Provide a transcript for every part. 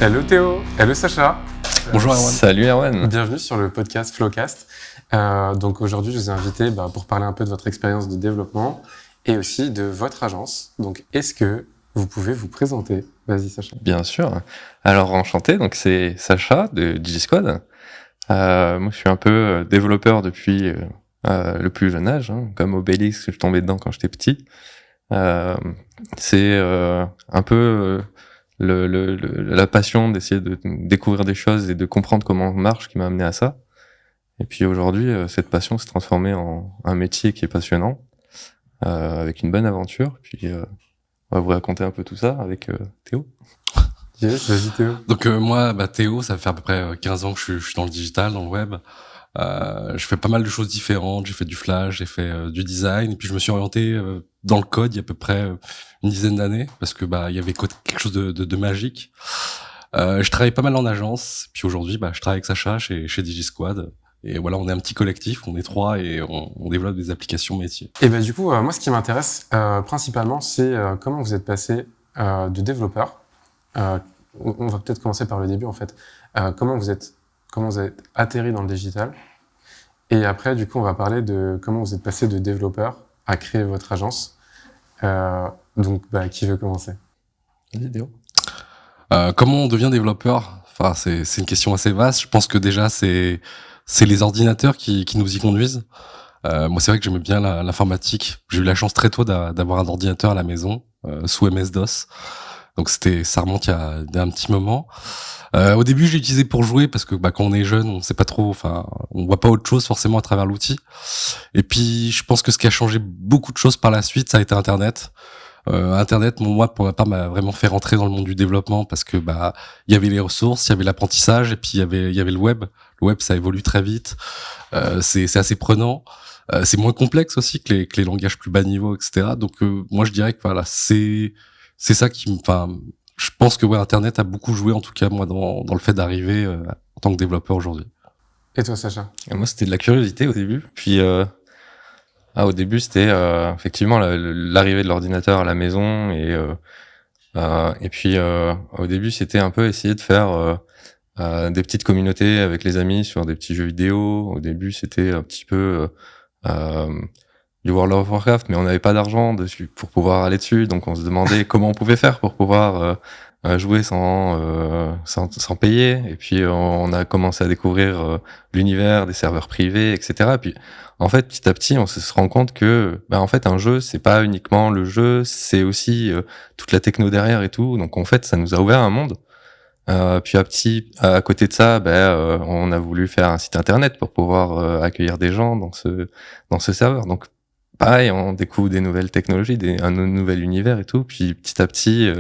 Hello Théo, hello Sacha. Bonjour Erwan. Salut Erwan. Bienvenue sur le podcast Flowcast. Donc aujourd'hui, je vous ai invité pour parler un peu de votre expérience de développement et aussi de votre agence. Donc est-ce que vous pouvez vous présenter? Vas-y Sacha. Bien sûr. Alors enchanté, donc c'est Sacha de DigiSquad. Moi je suis un peu développeur depuis le plus jeune âge, comme Obélix, je suis tombé dedans quand j'étais petit. C'est un peu la passion d'essayer de découvrir des choses et de comprendre comment on marche qui m'a amené à ça. Et puis aujourd'hui, cette passion s'est transformée en un métier qui est passionnant, avec une bonne aventure. Puis on va vous raconter un peu tout ça avec Théo. Yes, vas-y Théo. Donc moi, Théo, ça fait à peu près 15 ans que je suis dans le digital, dans le web. Je fais pas mal de choses différentes. J'ai fait du Flash, j'ai fait du design, et puis je me suis orienté dans le code il y a à peu près une dizaine d'années, parce que il y avait quelque chose de magique. Je travaille pas mal en agence, puis aujourd'hui, je travaille avec Sacha chez DigiSquad. Et voilà, on est un petit collectif, on est 3 et on développe des applications métiers. Et du coup, moi, ce qui m'intéresse principalement, c'est comment vous êtes passé de développeur. On va peut-être commencer par le début, en fait. Comment vous êtes atterri dans le digital. Et après, du coup, on va parler de comment vous êtes passé de développeur à créer votre agence. Donc, qui veut commencer? Vas-y Théo. Comment on devient développeur? Enfin, c'est une question assez vaste. Je pense que déjà, c'est les ordinateurs qui nous y conduisent. Moi, c'est vrai que j'aimais bien l'informatique. J'ai eu la chance très tôt d'avoir un ordinateur à la maison, sous MS-DOS. Donc ça remonte il y a un petit moment. Au début, j'ai utilisé pour jouer parce que quand on est jeune, on sait pas trop, on voit pas autre chose forcément à travers l'outil. Et puis, je pense que ce qui a changé beaucoup de choses par la suite, ça a été Internet. Internet, moi, pour ma part, m'a vraiment fait rentrer dans le monde du développement parce que il y avait les ressources, il y avait l'apprentissage et puis il y avait le web. Le web, ça évolue très vite. C'est assez prenant. C'est moins complexe aussi que les langages plus bas niveau, etc. Donc moi, je dirais que voilà, c'est ça qui je pense que Internet a beaucoup joué, en tout cas moi, dans le fait d'arriver en tant que développeur aujourd'hui. Et toi, Sacha? Et moi, c'était de la curiosité au début. Puis au début, c'était effectivement l'arrivée de l'ordinateur à la maison et puis au début, c'était un peu essayer de faire des petites communautés avec les amis sur des petits jeux vidéo. Au début, c'était un petit peu du World of Warcraft, mais on n'avait pas d'argent dessus pour pouvoir aller dessus, donc on se demandait comment on pouvait faire pour pouvoir jouer sans payer. Et puis on a commencé à découvrir l'univers des serveurs privés, etc. Et puis en fait, petit à petit, on se rend compte que en fait, un jeu, c'est pas uniquement le jeu, c'est aussi toute la techno derrière et tout. Donc en fait, ça nous a ouvert un monde. Puis à côté de ça, on a voulu faire un site internet pour pouvoir accueillir des gens dans ce serveur. Donc pareil, on découvre des nouvelles technologies, un nouvel univers et tout. Puis petit à petit,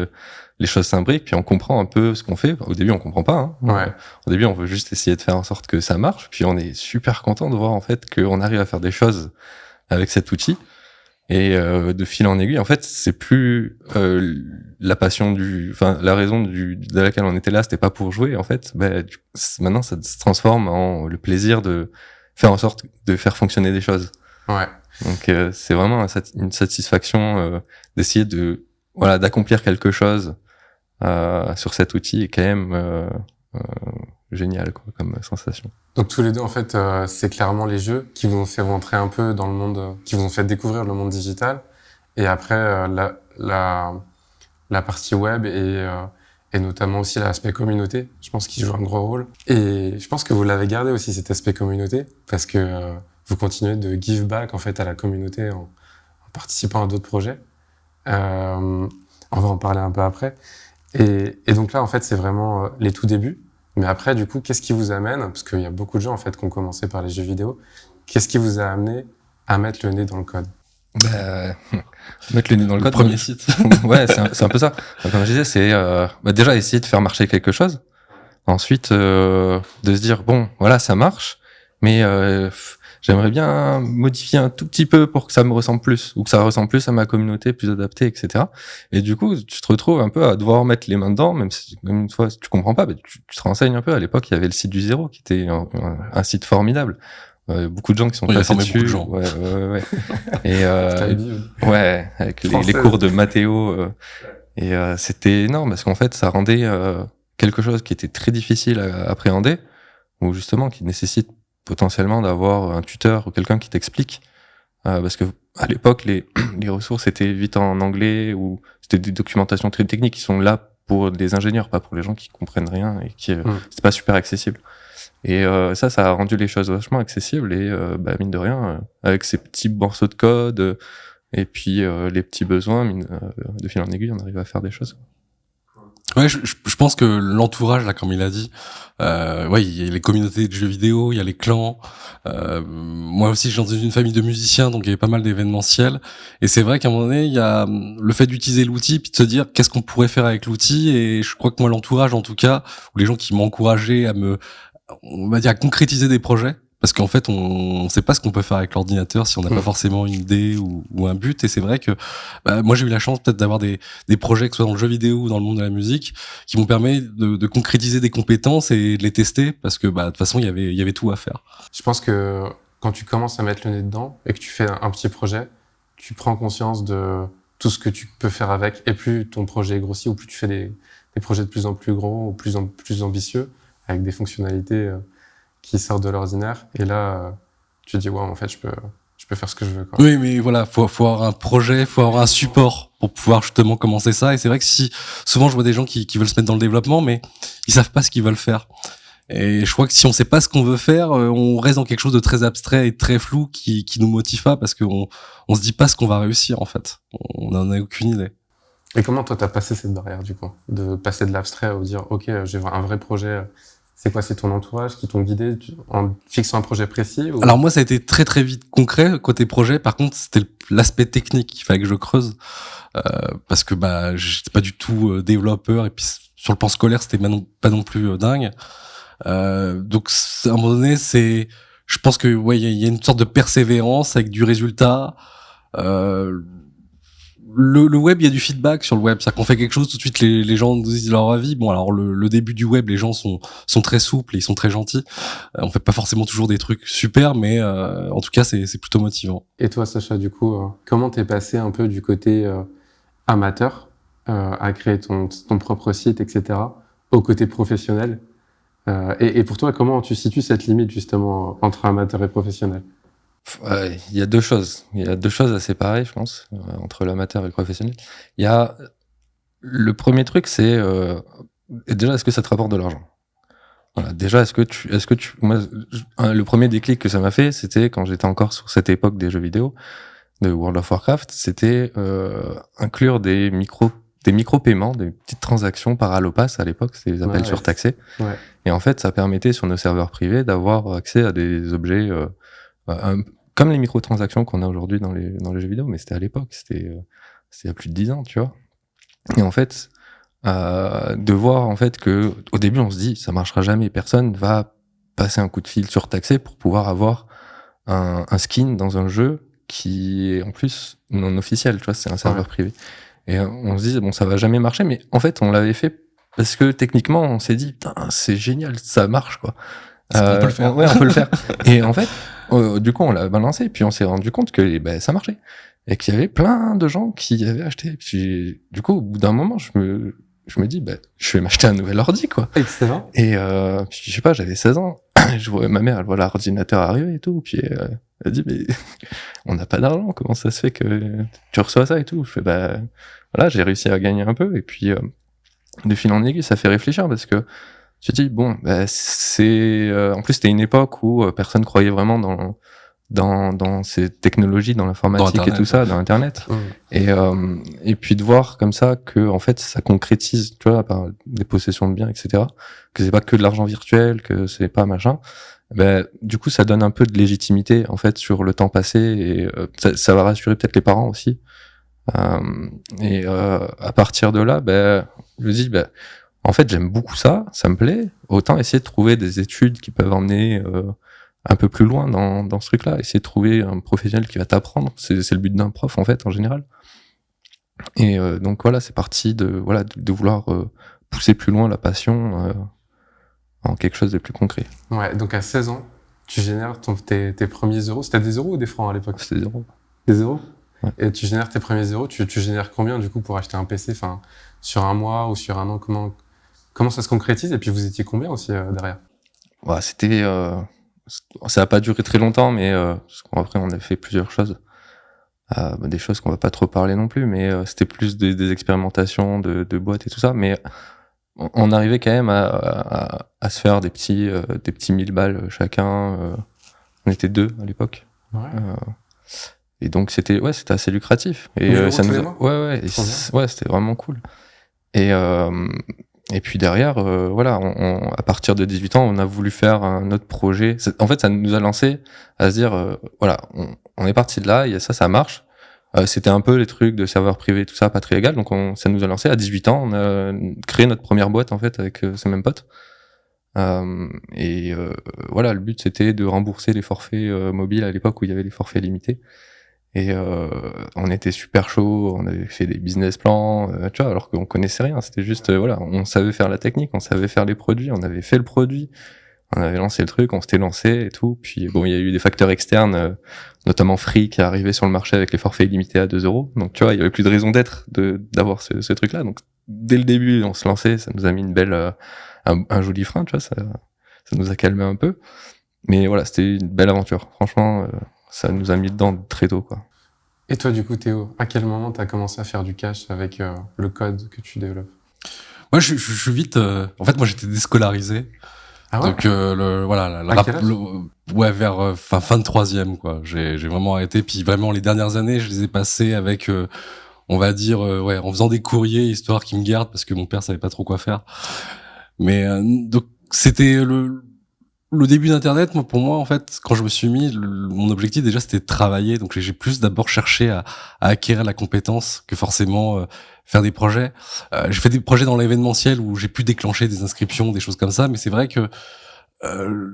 les choses s'imbriquent, puis on comprend un peu ce qu'on fait. Au début, on comprend pas. Ouais. Au début, on veut juste essayer de faire en sorte que ça marche. Puis on est super content de voir en fait qu'on arrive à faire des choses avec cet outil. Et de fil en aiguille, en fait, c'est plus la passion la raison de laquelle on était là, c'était pas pour jouer. En fait, maintenant, ça se transforme en le plaisir de faire en sorte de faire fonctionner des choses. Ouais. Donc c'est vraiment une satisfaction d'essayer d'accomplir quelque chose sur cet outil, est quand même génial comme sensation. Donc tous les deux, en fait, c'est clairement les jeux qui vous ont fait rentrer un peu dans le monde, qui vous ont fait découvrir le monde digital. Et après, la partie web et notamment aussi l'aspect communauté, je pense qu'il joue un gros rôle. Et je pense que vous l'avez gardé aussi, cet aspect communauté, parce que vous continuez de give back en fait à la communauté en participant à d'autres projets. On va en parler un peu après. Et donc là, en fait, c'est vraiment les tout débuts. Mais après, du coup, qu'est-ce qui vous amène, parce qu'il y a beaucoup de gens en fait qui ont commencé par les jeux vidéo, qu'est-ce qui vous a amené à mettre le nez dans le code? Mettre le nez dans le code, premier site. Ouais, c'est un peu ça. Donc, comme je disais, c'est déjà essayer de faire marcher quelque chose. Ensuite, de se dire bon, voilà, ça marche, mais j'aimerais bien modifier un tout petit peu pour que ça me ressemble plus, ou que ça ressemble plus à ma communauté, plus adaptée, etc. Et du coup, tu te retrouves un peu à devoir mettre les mains dedans, même une fois tu comprends pas, tu te renseignes un peu. À l'époque, il y avait le site du Zéro, qui était un site formidable. Beaucoup de gens qui sont passés dessus. Ouais. Et ouais, avec les cours de Mathéo. Et c'était énorme parce qu'en fait, ça rendait quelque chose qui était très difficile à appréhender, ou justement qui nécessite potentiellement d'avoir un tuteur ou quelqu'un qui t'explique, parce que à l'époque les ressources étaient vite en anglais ou c'était des documentations très techniques qui sont là pour des ingénieurs, pas pour les gens qui comprennent rien et qui c'est pas super accessible. Et ça a rendu les choses vachement accessibles et mine de rien, avec ces petits morceaux de code et puis les petits besoins, de fil en aiguille, on arrive à faire des choses. Ouais, je pense que l'entourage, là, comme il a dit, ouais, il y a les communautés de jeux vidéo, il y a les clans. Moi aussi, je suis dans une famille de musiciens, donc il y avait pas mal d'événementiels. Et c'est vrai qu'à un moment donné, il y a le fait d'utiliser l'outil, puis de se dire qu'est-ce qu'on pourrait faire avec l'outil. Et je crois que moi, l'entourage, en tout cas, ou les gens qui m'ont encouragé on va dire, à concrétiser des projets. Parce qu'en fait, on sait pas ce qu'on peut faire avec l'ordinateur si on n'a pas forcément une idée ou un but. Et c'est vrai que moi, j'ai eu la chance peut-être d'avoir des projets, que ce soit dans le jeu vidéo ou dans le monde de la musique, qui m'ont permis de concrétiser des compétences et de les tester. Parce que de toute façon, il y avait tout à faire. Je pense que quand tu commences à mettre le nez dedans et que tu fais un petit projet, tu prends conscience de tout ce que tu peux faire avec. Et plus ton projet grossit, ou plus tu fais des projets de plus en plus gros ou plus ambitieux, avec des fonctionnalités qui sortent de l'ordinaire. Et là, tu te dis, ouais, en fait, je peux faire ce que je veux, quoi. Oui, mais voilà, faut avoir un projet, faut avoir un support pour pouvoir justement commencer ça. Et c'est vrai que souvent je vois des gens qui veulent se mettre dans le développement, mais ils savent pas ce qu'ils veulent faire. Et je crois que si on sait pas ce qu'on veut faire, on reste dans quelque chose de très abstrait et très flou qui nous motive pas parce qu'on se dit pas ce qu'on va réussir, en fait. On en a aucune idée. Et comment toi t'as passé cette barrière, du coup, de passer de l'abstrait à dire, ok, j'ai un vrai projet. C'est quoi, c'est ton entourage qui t'ont guidé en fixant un projet précis ou... Alors moi, ça a été très très vite concret côté projet. Par contre, c'était l'aspect technique qu'il fallait que je creuse parce que j'étais pas du tout développeur et puis sur le plan scolaire, c'était pas non plus dingue. Donc à un moment donné, je pense que ouais, il y a une sorte de persévérance avec du résultat. Le web, il y a du feedback sur le web. C'est-à-dire qu'on fait quelque chose, tout de suite, les gens nous disent leur avis. Bon, alors, le début du web, les gens sont très souples et ils sont très gentils. On fait pas forcément toujours des trucs super, mais en tout cas, c'est plutôt motivant. Et toi, Sacha, du coup, comment t'es passé un peu du côté amateur à créer ton propre site, etc., au côté professionnel et pour toi, comment tu situes cette limite, justement, entre amateur et professionnel? Il y a deux choses. Il y a deux choses à séparer, je pense, entre l'amateur et le professionnel. Il y a le premier truc, c'est déjà, est-ce que ça te rapporte de l'argent? Voilà. Déjà, moi, le premier déclic que ça m'a fait, c'était quand j'étais encore sur cette époque des jeux vidéo, de World of Warcraft, c'était inclure des micro-paiements, des petites transactions par Allopass à l'époque, c'était les appels surtaxés. Ouais. Et en fait, ça permettait sur nos serveurs privés d'avoir accès à des objets comme les microtransactions qu'on a aujourd'hui dans les jeux vidéo, mais c'était à l'époque, c'était il y a plus de 10 ans, tu vois. Et en fait, de voir en fait que au début on se dit ça marchera jamais, personne va passer un coup de fil surtaxé pour pouvoir avoir un skin dans un jeu qui est en plus non officiel, tu vois, c'est un serveur privé. Et on se dit bon, ça va jamais marcher, mais en fait on l'avait fait parce que techniquement on s'est dit putain, c'est génial, ça marche quoi. On peut le faire. Ouais, on peut le faire. Et en fait, du coup, on l'a balancé, et puis on s'est rendu compte que ça marchait. Et qu'il y avait plein de gens qui avaient acheté. Et puis, du coup, au bout d'un moment, je me dis, je vais m'acheter un nouvel ordi, quoi. Excellent. Et puis, je sais pas, j'avais 16 ans. Je vois ma mère, elle voit l'ordinateur arriver et tout. Puis, elle dit, mais on n'a pas d'argent, comment ça se fait que tu reçois ça et tout? Je fais, voilà, j'ai réussi à gagner un peu. Et puis, de fil en aiguille, ça fait réfléchir parce que tu te dis bon, c'est en plus c'était une époque où personne croyait vraiment dans ces technologies, dans l'informatique et tout ça, dans Internet. Et puis de voir comme ça que en fait ça concrétise, tu vois, par des possessions de biens, etc. Que c'est pas que de l'argent virtuel, que c'est pas machin. Du coup ça donne un peu de légitimité en fait sur le temps passé et ça va rassurer peut-être les parents aussi. Et à partir de là, je me dis en fait, j'aime beaucoup ça me plaît. Autant essayer de trouver des études qui peuvent emmener un peu plus loin dans ce truc-là. Essayer de trouver un professionnel qui va t'apprendre. C'est le but d'un prof, en fait, en général. Et donc voilà, c'est parti de vouloir pousser plus loin la passion en quelque chose de plus concret. Ouais, donc à 16 ans, tu génères tes premiers euros. C'était des euros ou des francs à l'époque? C'était des euros. Des euros? Ouais. Et tu génères tes premiers euros. Tu génères combien, du coup, pour acheter un PC? Enfin, sur un mois ou sur un an, comment ça se concrétise? Et puis vous étiez combien aussi derrière? Ouais, ça a pas duré très longtemps, mais parce qu'après on a fait plusieurs choses. Des choses qu'on va pas trop parler non plus, mais c'était plus des expérimentations de boîtes et tout ça. Mais on arrivait quand même à se faire des petits 1000 balles chacun. On était 2 à l'époque. Ouais. Et donc c'était assez lucratif. Et 1000 € ça tous nous les a... mois ouais, Trop ouais, c'était vraiment cool. Et puis derrière, voilà, à partir de 18 ans, on a voulu faire un autre projet. En fait, ça nous a lancé à se dire, voilà, on est parti de là, ça marche. C'était un peu les trucs de serveurs privés, tout ça, pas très légal. Donc ça nous a lancé à 18 ans. On a créé notre première boîte en fait avec ces mêmes potes. Voilà, le but c'était de rembourser les forfaits mobiles à l'époque où il y avait les forfaits limités. Et on était super chaud, on avait fait des business plans, tu vois, alors qu'on connaissait rien. C'était juste, voilà, on savait faire la technique, on savait faire les produits, on avait fait le produit, on avait lancé le truc, on s'était lancé et tout. Puis bon, il y a eu des facteurs externes, notamment Free qui est arrivé sur le marché avec les forfaits illimités à 2 €. Donc tu vois, il y avait plus de raison d'être d'avoir ce truc-là. Donc dès le début, on se lançait, ça nous a mis une belle, un joli frein, tu vois, ça nous a calmé un peu. Mais voilà, c'était une belle aventure. Franchement, ça nous a mis dedans très tôt, quoi. Et toi, du coup, Théo, à quel moment tu as commencé à faire du cash avec le code que tu développes? Moi, je suis vite. En fait, moi, j'étais déscolarisé. Ah ouais? Donc voilà, À quel âge ouais, vers fin de troisième, quoi. J'ai vraiment arrêté. Puis vraiment, les dernières années, je les ai passées avec, on va dire, ouais, en faisant des courriers histoire qu'ils me gardent parce que mon père savait pas trop quoi faire. Mais donc c'était le début d'Internet. Moi, pour moi, en fait, quand je me suis mis, mon objectif déjà c'était de travailler. Donc j'ai plus d'abord cherché à acquérir la compétence que forcément faire des projets. J'ai fait des projets dans l'événementiel où j'ai pu déclencher des inscriptions, des choses comme ça. Mais c'est vrai que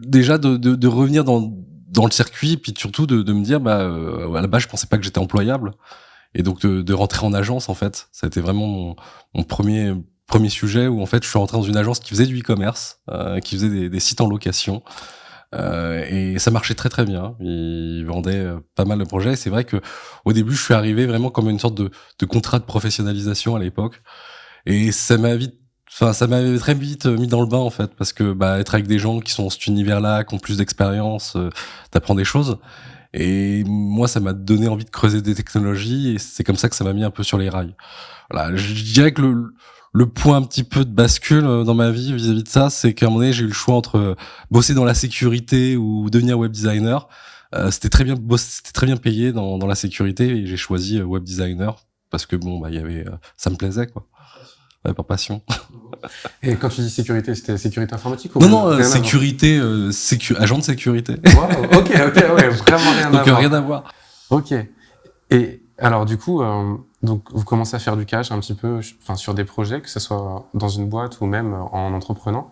déjà de revenir dans le circuit, puis surtout de me dire, à la base, je pensais pas que j'étais employable. Et donc de rentrer en agence, en fait, ça a été vraiment mon premier sujet où en fait je suis rentré dans une agence qui faisait du e-commerce, qui faisait des sites en location, et ça marchait très très bien. Ils vendaient pas mal de projets. Et c'est vrai que au début je suis arrivé vraiment comme une sorte de contrat de professionnalisation à l'époque, et ça m'a très vite mis dans le bain en fait, parce que être avec des gens qui sont dans cet univers-là, qui ont plus d'expérience, t'apprends des choses. Et moi, ça m'a donné envie de creuser des technologies, et c'est comme ça que ça m'a mis un peu sur les rails. Voilà, je dirais que le point un petit peu de bascule dans ma vie vis-à-vis de ça, c'est qu'à un moment donné, j'ai eu le choix entre bosser dans la sécurité ou devenir web designer. C'était très bien payé dans la sécurité, et j'ai choisi web designer parce que bon, il y avait, ça me plaisait, quoi. Ouais, par passion. Et quand tu dis sécurité, c'était sécurité informatique ou Non, sécurité, agent de sécurité. Wow, ok, ouais, vraiment rien à Donc voir. rien à voir. Ok. Et alors du coup, donc vous commencez à faire du cash un petit peu, enfin sur des projets, que ce soit dans une boîte ou même en entreprenant.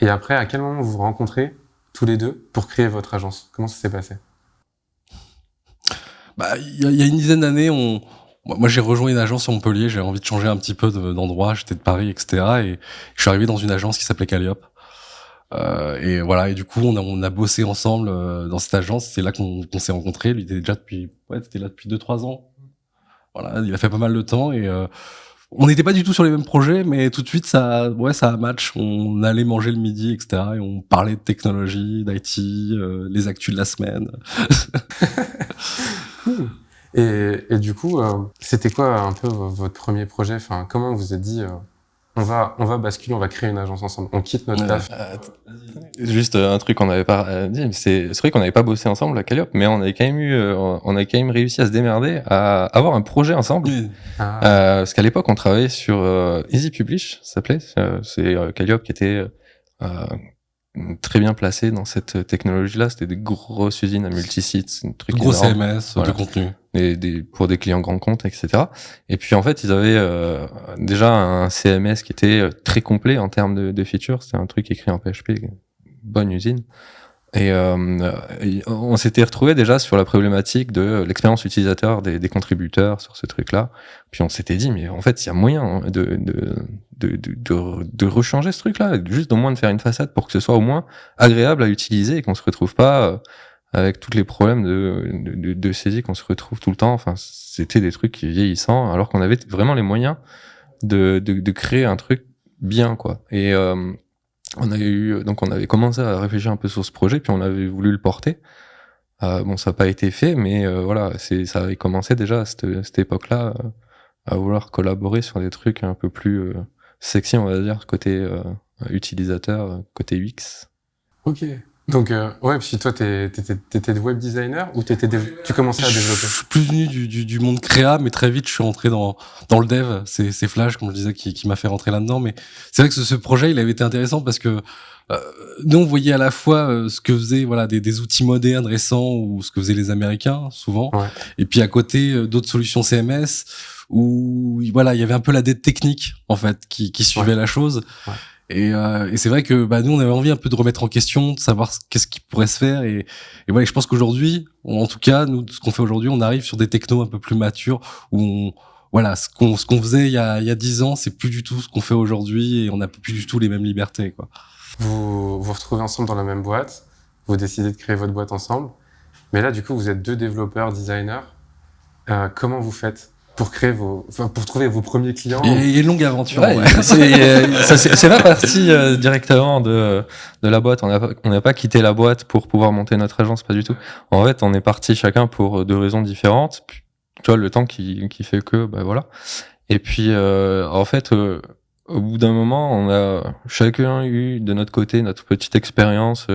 Et après, à quel moment vous vous rencontrez tous les deux pour créer votre agence? Comment ça s'est passé? Il y a une dizaine d'années, moi j'ai rejoint une agence sur Montpellier, j'avais envie de changer un petit peu d'endroit, j'étais de Paris, etc. Et je suis arrivé dans une agence qui s'appelait Calliope. Et voilà, et du coup on a bossé ensemble dans cette agence. C'est là qu'on s'est rencontrés. Lui était déjà c'était là depuis 2-3 ans. Voilà, il a fait pas mal de temps, et on n'était pas du tout sur les mêmes projets, mais tout de suite ça a match. On allait manger le midi, etc. Et on parlait de technologie, d'IT, les actus de la semaine. Cool. Et du coup, c'était quoi un peu votre premier projet? Enfin, comment vous vous êtes dit, on va basculer, on va créer une agence ensemble, on quitte notre taf? Juste un truc qu'on n'avait pas dit, mais c'est vrai qu'on n'avait pas bossé ensemble à Calliope, mais on avait quand même réussi à se démerder, à avoir un projet ensemble. Parce qu'à l'époque, on travaillait sur Easy Publish, ça s'appelait. C'est Calliope qui était très bien placé dans cette technologie-là. C'était des grosses usines à multisites, un truc gros énorme. CMS, voilà, de contenu. Pour des clients grands comptes, etc. Et puis en fait, ils avaient déjà un CMS qui était très complet en termes de features. C'était un truc écrit en PHP, bonne usine. Et on s'était retrouvé déjà sur la problématique de l'expérience utilisateur des contributeurs sur ce truc-là. Puis on s'était dit, mais en fait, il y a moyen de rechanger ce truc-là, juste au moins de faire une façade pour que ce soit au moins agréable à utiliser et qu'on se retrouve pas avec tous les problèmes de saisie qu'on se retrouve tout le temps. Enfin, c'était des trucs vieillissants, alors qu'on avait vraiment les moyens de créer un truc bien, quoi. Et on avait commencé à réfléchir un peu sur ce projet, puis on avait voulu le porter. Bon, ça n'a pas été fait, mais voilà, ça avait commencé déjà à cette époque-là à vouloir collaborer sur des trucs un peu plus sexy, on va dire, côté utilisateur, côté UX. Ok. Donc, ouais, puis toi, t'étais web designer ou tu commençais à développer? Je suis plus venu du monde créa, mais très vite, je suis rentré dans le dev. C'est Flash, comme je disais, qui m'a fait rentrer là-dedans. Mais c'est vrai que ce projet, il avait été intéressant parce que nous, on voyait à la fois ce que faisaient voilà des outils modernes récents ou ce que faisaient les Américains souvent, Ouais. et puis à côté d'autres solutions CMS où voilà il y avait un peu la dette technique en fait qui suivait la chose. Ouais. Et c'est vrai que nous on avait envie un peu de remettre en question, de savoir qu'est-ce qui pourrait se faire et voilà, je pense qu'aujourd'hui, en tout cas nous ce qu'on fait aujourd'hui, on arrive sur des technos un peu plus matures où voilà, ce qu'on faisait il y a 10 ans, c'est plus du tout ce qu'on fait aujourd'hui et on n'a plus du tout les mêmes libertés, quoi. Vous vous retrouvez ensemble dans la même boîte, vous décidez de créer votre boîte ensemble, mais là du coup vous êtes 2 développeurs, designers. Comment vous faites pour pour trouver vos premiers clients? Il y a une longue aventure. Ouais, c'est pas parti directement de la boîte. On n'a pas quitté la boîte pour pouvoir monter notre agence, pas du tout. En fait, on est parti chacun pour 2 raisons différentes. Puis, tu vois, le temps qui fait que, voilà. Et puis, en fait, au bout d'un moment, on a chacun eu de notre côté notre petite expérience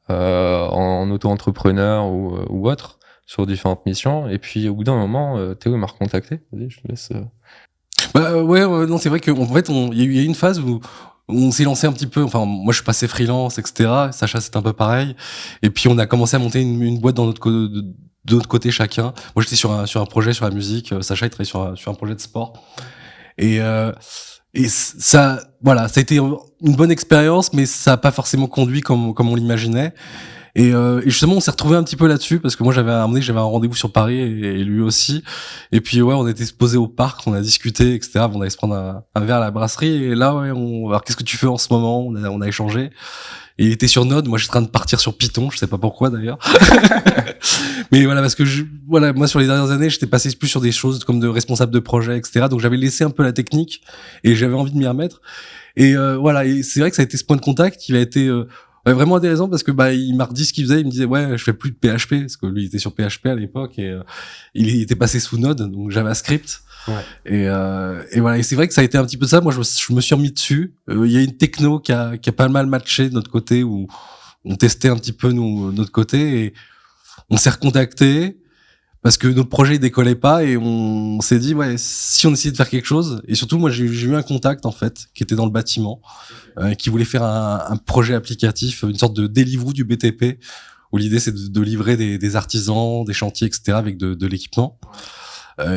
en auto-entrepreneur ou autre sur différentes missions. Et puis, au bout d'un moment, Théo m'a recontacté. Vas-y, je te laisse. Non, c'est vrai qu'en fait, il y a eu une phase où on s'est lancé un petit peu. Enfin, moi, je suis passé freelance, etc. Sacha, c'est un peu pareil. Et puis, on a commencé à monter une boîte de notre côté chacun. Moi, j'étais sur un projet sur la musique. Sacha, il travaillait sur un projet de sport. Et ça, voilà, ça a été une bonne expérience, mais ça a pas forcément conduit comme on l'imaginait. Et justement, on s'est retrouvé un petit peu là-dessus parce que moi, j'avais un rendez-vous sur Paris et lui aussi. Et puis ouais, on était posé au parc, on a discuté, etc. On allait se prendre un verre à la brasserie. Et là, ouais, alors qu'est-ce que tu fais en ce moment? On a échangé. Et il était sur Node, moi, je suis en train de partir sur Python. Je sais pas pourquoi d'ailleurs. Mais voilà, parce que moi, sur les dernières années, j'étais passé plus sur des choses comme de responsable de projet, etc. Donc j'avais laissé un peu la technique et j'avais envie de m'y remettre. Et voilà, et c'est vrai que ça a été ce point de contact. Il a été ouais, vraiment intéressant parce que il m'a redit ce qu'il faisait. Il me disait ouais, je fais plus de PHP parce que lui il était sur PHP à l'époque et il était passé sous Node, donc JavaScript. Ouais. Et voilà, et c'est vrai que ça a été un petit peu ça. Moi, je me suis remis dessus. Il y a une techno qui a pas mal matché de notre côté où on testait un petit peu notre côté et on s'est recontacté parce que notre projet décollait pas et on s'est dit ouais, si on essayait de faire quelque chose. Et surtout, moi, j'ai eu un contact en fait qui était dans le bâtiment, qui voulait faire un projet applicatif, une sorte de Deliveroo du BTP où l'idée c'est de livrer des artisans, des chantiers, etc. avec de l'équipement.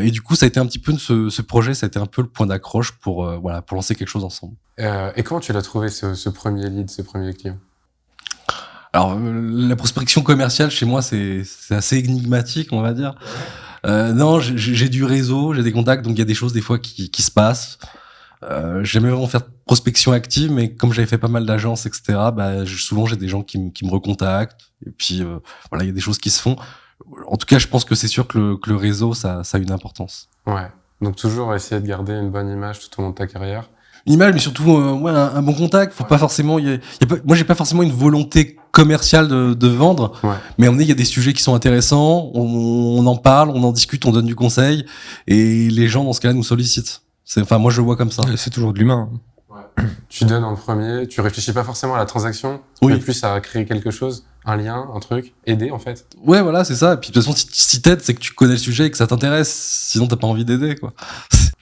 Et du coup, ça a été un petit peu ce projet, ça a été un peu le point d'accroche pour lancer quelque chose ensemble. Et comment tu l'as trouvé ce premier lead, ce premier client? Alors, la prospection commerciale chez moi, c'est assez énigmatique, on va dire. Non, j'ai du réseau, j'ai des contacts, donc il y a des choses des fois qui se passent. J'aimais vraiment faire prospection active, mais comme j'avais fait pas mal d'agences, etc., souvent j'ai des gens qui me recontactent. Et puis voilà, il y a des choses qui se font. En tout cas, je pense que c'est sûr que le réseau, ça a une importance. Ouais. Donc toujours essayer de garder une bonne image tout au long de ta carrière. Une image, mais surtout un bon contact. Faut pas forcément. Moi, j'ai pas forcément une volonté commerciale de vendre. Ouais. Mais il y a des sujets qui sont intéressants. On en parle, on en discute, on donne du conseil, et les gens dans ce cas-là nous sollicitent. Moi, je le vois comme ça. C'est toujours de l'humain. Ouais. Tu donnes en premier, tu réfléchis pas forcément à la transaction, Oui. mais plus à créer quelque chose, un lien, un truc, aider en fait. Ouais, voilà, c'est ça. Et puis de toute façon, si t'aides, c'est que tu connais le sujet et que ça t'intéresse. Sinon, t'as pas envie d'aider, quoi.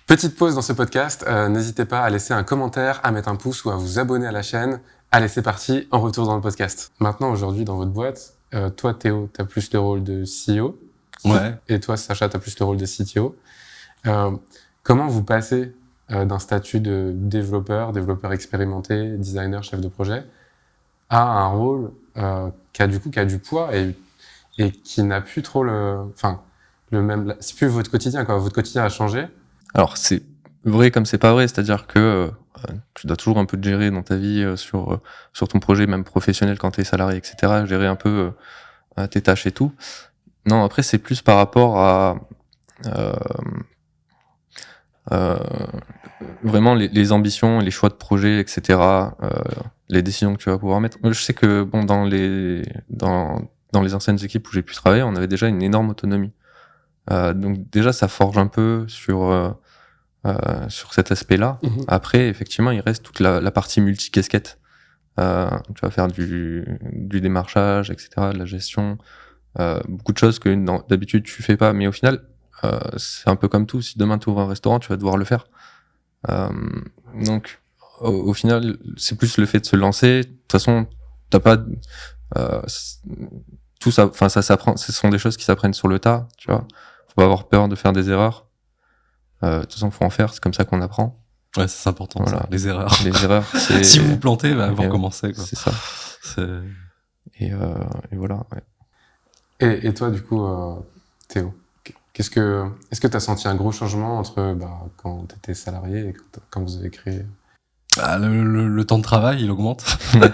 Petite pause dans ce podcast, n'hésitez pas à laisser un commentaire, à mettre un pouce ou à vous abonner à la chaîne. Allez, c'est parti, en retour dans le podcast. Maintenant, aujourd'hui, dans votre boîte, toi, Théo, t'as plus le rôle de CEO. Ouais. Et toi, Sacha, t'as plus le rôle de CTO. Comment vous passez d'un statut de développeur expérimenté, designer, chef de projet, à un rôle qui a du poids et qui n'a plus trop c'est plus votre quotidien, quoi. Votre quotidien a changé. Alors, c'est vrai comme c'est pas vrai, c'est-à-dire que tu dois toujours un peu te gérer dans ta vie sur ton projet, même professionnel quand t'es salarié, etc., gérer un peu tes tâches et tout. Non, après, c'est plus par rapport vraiment les ambitions, les choix de projet, etc. Les décisions que tu vas pouvoir mettre. Moi, je sais que bon, dans les anciennes équipes où j'ai pu travailler, on avait déjà une énorme autonomie. Donc déjà, ça forge un peu sur cet aspect-là. Après, effectivement, il reste toute la partie multi-casquette. Tu vas faire du démarchage, etc., de la gestion, beaucoup de choses que d'habitude tu fais pas. Mais au final, c'est un peu comme tout. Si demain tu ouvres un restaurant, tu vas devoir le faire. Donc, au final, c'est plus le fait de se lancer. De toute façon, t'as pas tout ça. Enfin, ça s'apprend. Ce sont des choses qui s'apprennent sur le tas. Tu vois, faut pas avoir peur de faire des erreurs. De toute façon, faut en faire. C'est comme ça qu'on apprend. Ouais, c'est important. Voilà. Ça, les erreurs. Les erreurs. Si vous vous plantez, vous recommencez. Quoi. C'est ça. Et voilà. Ouais. Et toi, du coup, Théo, est-ce que tu as senti un gros changement entre quand tu étais salarié et quand vous avez créé? Le temps de travail, il augmente. Ouais.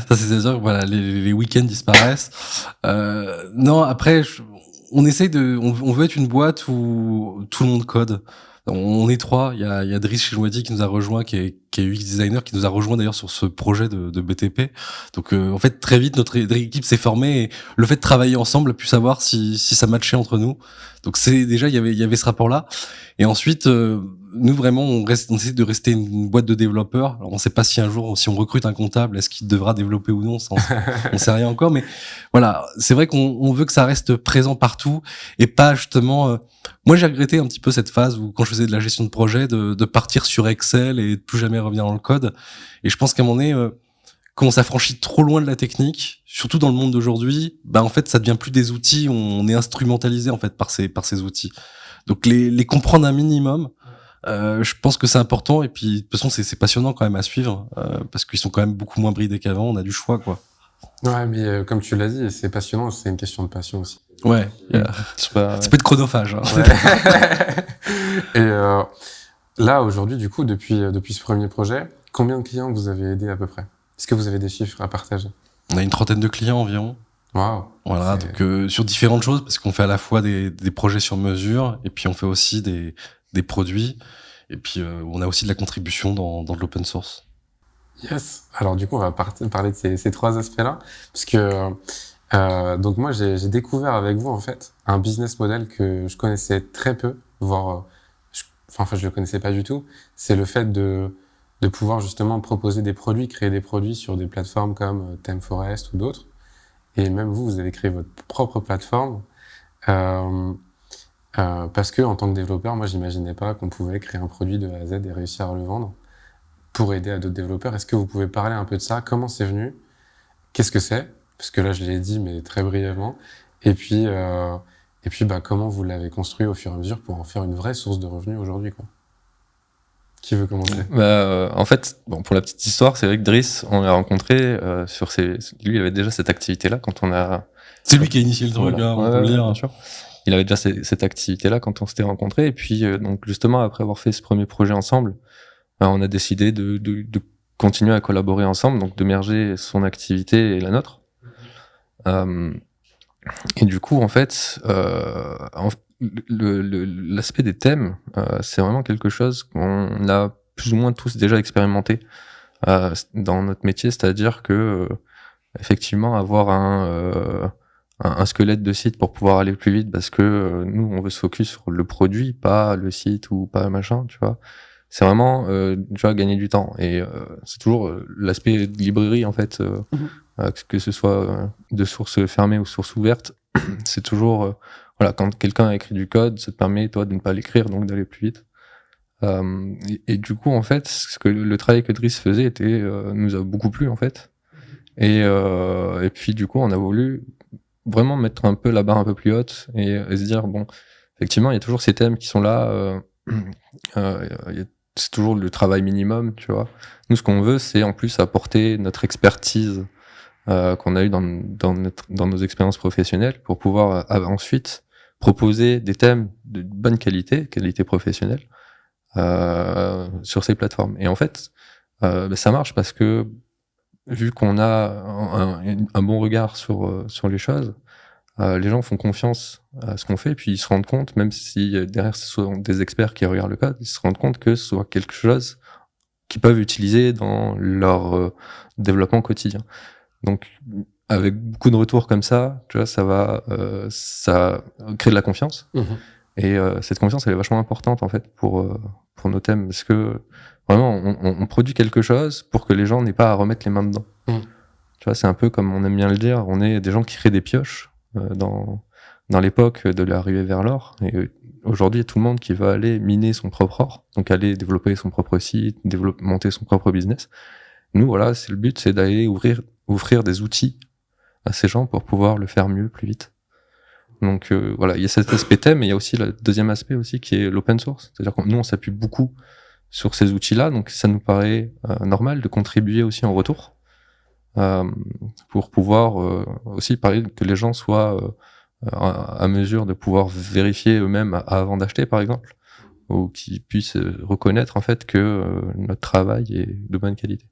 Ça, c'est-à-dire que voilà, les week-ends disparaissent. Non, après, on essaye on veut être une boîte où tout le monde code. On est trois. Il y a Driss chez Jouadi qui nous a rejoint, qui est UX designer, qui nous a rejoint d'ailleurs sur ce projet de BTP. Donc, en fait, très vite, notre équipe s'est formée et le fait de travailler ensemble a pu savoir si ça matchait entre nous. Donc, c'est déjà, il y avait ce rapport-là. Et ensuite, nous vraiment, on essaie de rester une boîte de développeurs. Alors, on sait pas si un jour, si on recrute un comptable, est-ce qu'il devra développer ou non, on sait rien encore. Mais voilà, c'est vrai qu'on veut que ça reste présent partout et pas justement. Moi, j'ai regretté un petit peu cette phase où, quand je faisais de la gestion de projet, de partir sur Excel et de plus jamais revenir dans le code. Et je pense qu'à un moment donné, quand on s'affranchit trop loin de la technique, surtout dans le monde d'aujourd'hui, en fait, ça devient plus des outils. On est instrumentalisé en fait par ces outils. Donc les comprendre un minimum. Je pense que c'est important et puis de toute façon c'est passionnant quand même à suivre parce qu'ils sont quand même beaucoup moins bridés qu'avant. On a du choix quoi. Ouais, mais comme tu l'as dit, c'est passionnant. C'est une question de passion aussi. Ouais. Ça peut être chronophage. Hein. Ouais. Et là aujourd'hui, du coup, depuis ce premier projet, combien de clients vous avez aidé à peu près? Est-ce que vous avez des chiffres à partager? On a une 30aine de clients environ. Waouh. Voilà, donc sur différentes choses parce qu'on fait à la fois des projets sur mesure et puis on fait aussi des produits et puis on a aussi de la contribution dans de l'open source. Yes. Alors du coup, on va parler de ces trois aspects-là parce que donc moi j'ai découvert avec vous en fait un business model que je connaissais très peu, voire je le connaissais pas du tout. C'est le fait de pouvoir justement proposer des produits, créer des produits sur des plateformes comme ThemeForest ou d'autres. Et même vous avez créé votre propre plateforme parce que en tant que développeur, moi j'imaginais pas qu'on pouvait créer un produit de A à Z et réussir à le vendre pour aider à d'autres développeurs. Est-ce que vous pouvez parler un peu de ça? Comment c'est venu? Qu'est-ce que c'est? Parce que là je l'ai dit mais très brièvement. Et puis comment vous l'avez construit au fur et à mesure pour en faire une vraie source de revenus aujourd'hui quoi. Qui veut commencer? En fait, pour la petite histoire, c'est vrai que Driss, on l'a rencontré lui, il avait déjà cette activité-là quand on a. C'est lui qui a initié le truc, voilà. on peut le dire. Bien sûr. Il avait déjà cette activité-là quand on s'était rencontrés. Et puis, donc justement, après avoir fait ce premier projet ensemble, on a décidé de continuer à collaborer ensemble, donc de merger son activité et la nôtre. Et du coup, en fait, l'aspect des thèmes, c'est vraiment quelque chose qu'on a plus ou moins tous déjà expérimenté dans notre métier, c'est-à-dire que effectivement avoir un squelette de site pour pouvoir aller plus vite, parce que nous on veut se focus sur le produit, pas le site ou pas machin, tu vois. C'est vraiment tu vois, gagner du temps et c'est toujours l'aspect de librairie en fait, que ce soit de source fermée ou source ouverte, c'est toujours voilà, quand quelqu'un a écrit du code, ça te permet toi de ne pas l'écrire, donc d'aller plus vite. Et du coup en fait, le travail que Driss faisait nous a beaucoup plu en fait. Et puis du coup on a voulu vraiment mettre un peu la barre un peu plus haute et se dire bon, effectivement il y a toujours ces thèmes qui sont là. C'est toujours le travail minimum, tu vois. Nous, ce qu'on veut, c'est en plus apporter notre expertise qu'on a eu dans nos expériences professionnelles pour pouvoir ensuite proposer des thèmes de bonne qualité professionnelle sur ces plateformes. Et en fait, ça marche parce que vu qu'on a un bon regard sur les choses, les gens font confiance à ce qu'on fait, et puis ils se rendent compte, même si derrière ce sont des experts qui regardent le code, ils se rendent compte que ce soit quelque chose qu'ils peuvent utiliser dans leur développement quotidien. Donc, avec beaucoup de retours comme ça, tu vois, ça crée de la confiance. Et cette confiance, elle est vachement importante en fait pour nos thèmes, parce que vraiment, on produit quelque chose pour que les gens n'aient pas à remettre les mains dedans. Tu vois, c'est un peu comme on aime bien le dire, on est des gens qui créent des pioches dans l'époque de l'arrivée vers l'or. Et aujourd'hui, il y a tout le monde qui va aller miner son propre or, donc aller développer son propre site, monter son propre business. Nous, voilà, c'est le but, c'est d'aller offrir des outils à ces gens pour pouvoir le faire mieux, plus vite. Donc voilà, il y a cet aspect thème, et il y a aussi le deuxième aspect aussi qui est l'open source. C'est-à-dire que nous, on s'appuie beaucoup sur ces outils-là, donc ça nous paraît normal de contribuer aussi en retour pour pouvoir aussi parler que les gens soient à mesure de pouvoir vérifier eux-mêmes avant d'acheter, par exemple, ou qu'ils puissent reconnaître en fait que notre travail est de bonne qualité.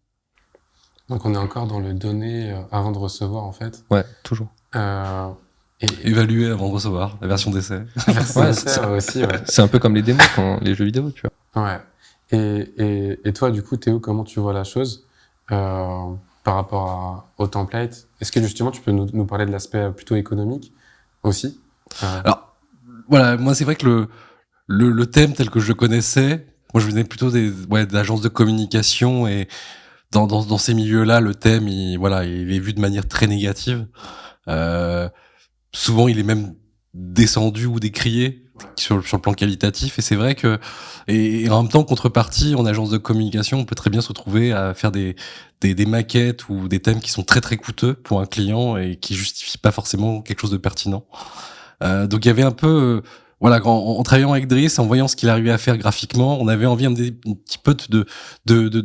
Donc on est encore dans le donner avant de recevoir en fait. Ouais, toujours. Et Évaluer avant de recevoir, la version d'essai. aussi, ouais. C'est un peu comme les démos quand les jeux vidéo, tu vois. Ouais. Et toi, du coup, Théo, comment tu vois la chose par rapport au template? Est-ce que justement, tu peux nous parler de l'aspect plutôt économique aussi? Alors, voilà, moi, c'est vrai que le thème tel que je le connaissais, moi, je venais plutôt d'agences de communication, et dans ces milieux-là, le thème, il est vu de manière très négative. Souvent, il est même descendu ou décrié sur le plan qualitatif, et c'est vrai que, et en même temps, en contrepartie, en agence de communication, on peut très bien se retrouver à faire des maquettes ou des thèmes qui sont très très coûteux pour un client et qui justifient pas forcément quelque chose de pertinent. Donc il y avait un peu, voilà, en travaillant avec Driss, en voyant ce qu'il arrivait à faire graphiquement, on avait envie un petit peu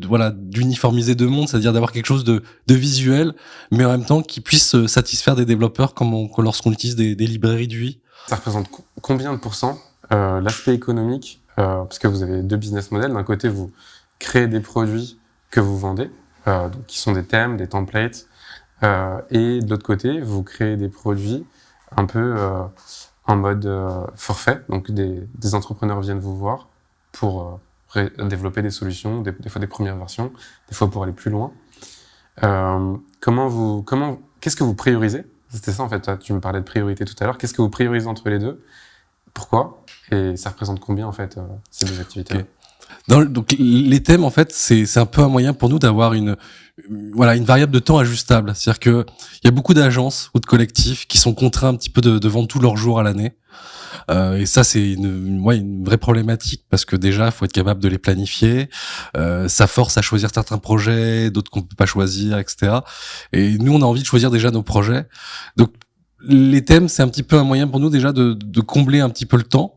voilà, d'uniformiser deux mondes, c'est-à-dire d'avoir quelque chose de visuel, mais en même temps qui puisse satisfaire des développeurs comme lorsqu'on utilise des librairies d'UI. Ça représente combien de pourcents l'aspect économique, parce que vous avez deux business models. D'un côté, vous créez des produits que vous vendez, donc qui sont des thèmes, des templates, et de l'autre côté, vous créez des produits un peu en mode forfait. Donc des entrepreneurs viennent vous voir pour développer des solutions, des fois des premières versions, des fois pour aller plus loin. Qu'est-ce que vous priorisez? C'était ça en fait, tu me parlais de priorité tout à l'heure. Qu'est-ce que vous priorisez entre les deux? Pourquoi? Et ça représente combien en fait ces deux activités? Donc les thèmes, en fait, c'est un peu un moyen pour nous d'avoir une variable de temps ajustable. C'est-à-dire que il y a beaucoup d'agences ou de collectifs qui sont contraints un petit peu de vendre tous leurs jours à l'année. Et ça, c'est une vraie problématique, parce que déjà, faut être capable de les planifier. Ça force à choisir certains projets, d'autres qu'on peut pas choisir, etc. Et nous, on a envie de choisir déjà nos projets. Donc, les thèmes, c'est un petit peu un moyen pour nous déjà de combler un petit peu le temps,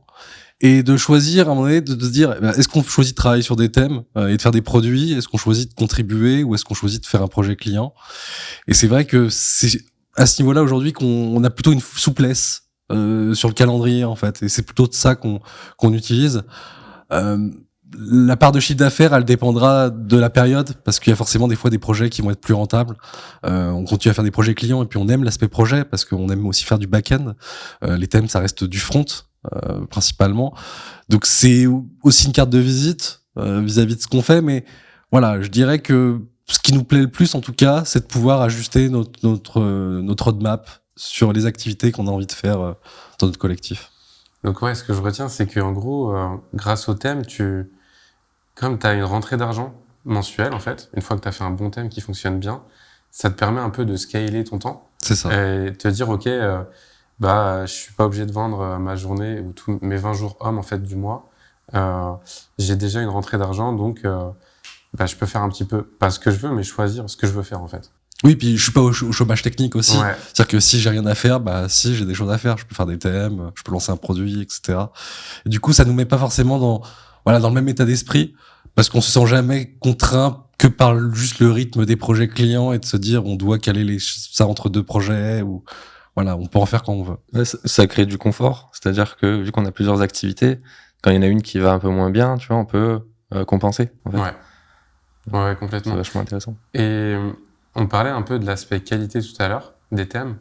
et de choisir à un moment donné, de se dire, est-ce qu'on choisit de travailler sur des thèmes et de faire des produits, est-ce qu'on choisit de contribuer, ou est-ce qu'on choisit de faire un projet client. Et c'est vrai que c'est à ce niveau-là aujourd'hui qu'on a plutôt une souplesse sur le calendrier en fait, et c'est plutôt de ça qu'on utilise. La part de chiffre d'affaires, elle dépendra de la période, parce qu'il y a forcément des fois des projets qui vont être plus rentables. On continue à faire des projets clients, et puis on aime l'aspect projet parce qu'on aime aussi faire du back-end. Les thèmes, ça reste du front principalement. Donc c'est aussi une carte de visite vis-à-vis de ce qu'on fait, mais voilà, je dirais que ce qui nous plaît le plus en tout cas, c'est de pouvoir ajuster notre roadmap sur les activités qu'on a envie de faire dans notre collectif. Donc ouais, ce que je retiens, c'est qu'en gros, grâce au thème, comme tu as une rentrée d'argent mensuelle, en fait, une fois que tu as fait un bon thème qui fonctionne bien, ça te permet un peu de scaler ton temps. C'est ça. Et te dire, OK, je suis pas obligé de vendre ma journée ou tous mes 20 jours hommes, en fait, du mois. J'ai déjà une rentrée d'argent, donc je peux faire un petit peu, pas ce que je veux, mais choisir ce que je veux faire, en fait. Oui, puis je suis pas au chômage technique aussi. Ouais. C'est-à-dire que si j'ai rien à faire, si j'ai des choses à faire, je peux faire des thèmes, je peux lancer un produit, etc. Et du coup, ça nous met pas forcément dans le même état d'esprit, parce qu'on se sent jamais contraint que par juste le rythme des projets clients, et de se dire on doit caler ça entre deux projets, ou voilà, on peut en faire quand on veut. Ouais, ça crée du confort, c'est-à-dire que vu qu'on a plusieurs activités, quand il y en a une qui va un peu moins bien, tu vois, on peut compenser. En fait. Ouais, complètement. C'est vachement intéressant. Et on parlait un peu de l'aspect qualité tout à l'heure, des thèmes.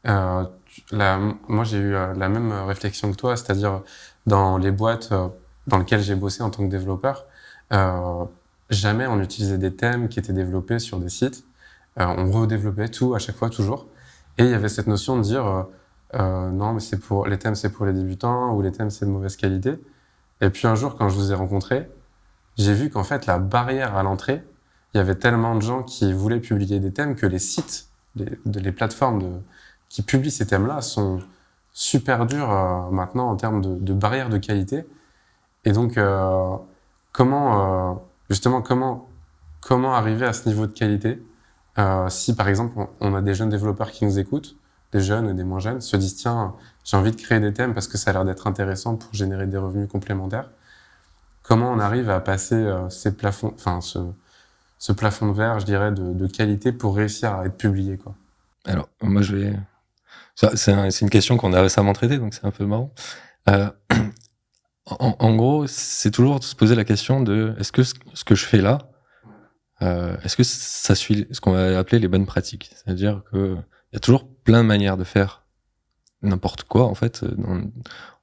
Moi, j'ai eu la même réflexion que toi, c'est-à-dire dans les boîtes dans lesquelles j'ai bossé en tant que développeur, euh, jamais on utilisait des thèmes qui étaient développés sur des sites. On redéveloppait tout à chaque fois, toujours. Et il y avait cette notion de dire non, mais les thèmes, c'est pour les débutants ou les thèmes, c'est de mauvaise qualité. Et puis un jour, quand je vous ai rencontrés, j'ai vu qu'en fait, la barrière à l'entrée, il y avait tellement de gens qui voulaient publier des thèmes que les sites, les plateformes qui publient ces thèmes-là sont super durs maintenant en termes de barrières de qualité. Et donc, justement, comment arriver à ce niveau de qualité si, par exemple, on a des jeunes développeurs qui nous écoutent, des jeunes et des moins jeunes, se disent, tiens, j'ai envie de créer des thèmes parce que ça a l'air d'être intéressant pour générer des revenus complémentaires. Comment on arrive à passer ces plafonds, enfin, ce plafond de verre, je dirais, de qualité pour réussir à être publié, quoi. Alors, moi, c'est une question qu'on a récemment traitée, donc c'est un peu marrant. En gros, c'est toujours de se poser la question de est-ce que ce que je fais là, est-ce que ça suit ce qu'on va appeler les bonnes pratiques? C'est-à-dire que il y a toujours plein de manières de faire n'importe quoi, en fait.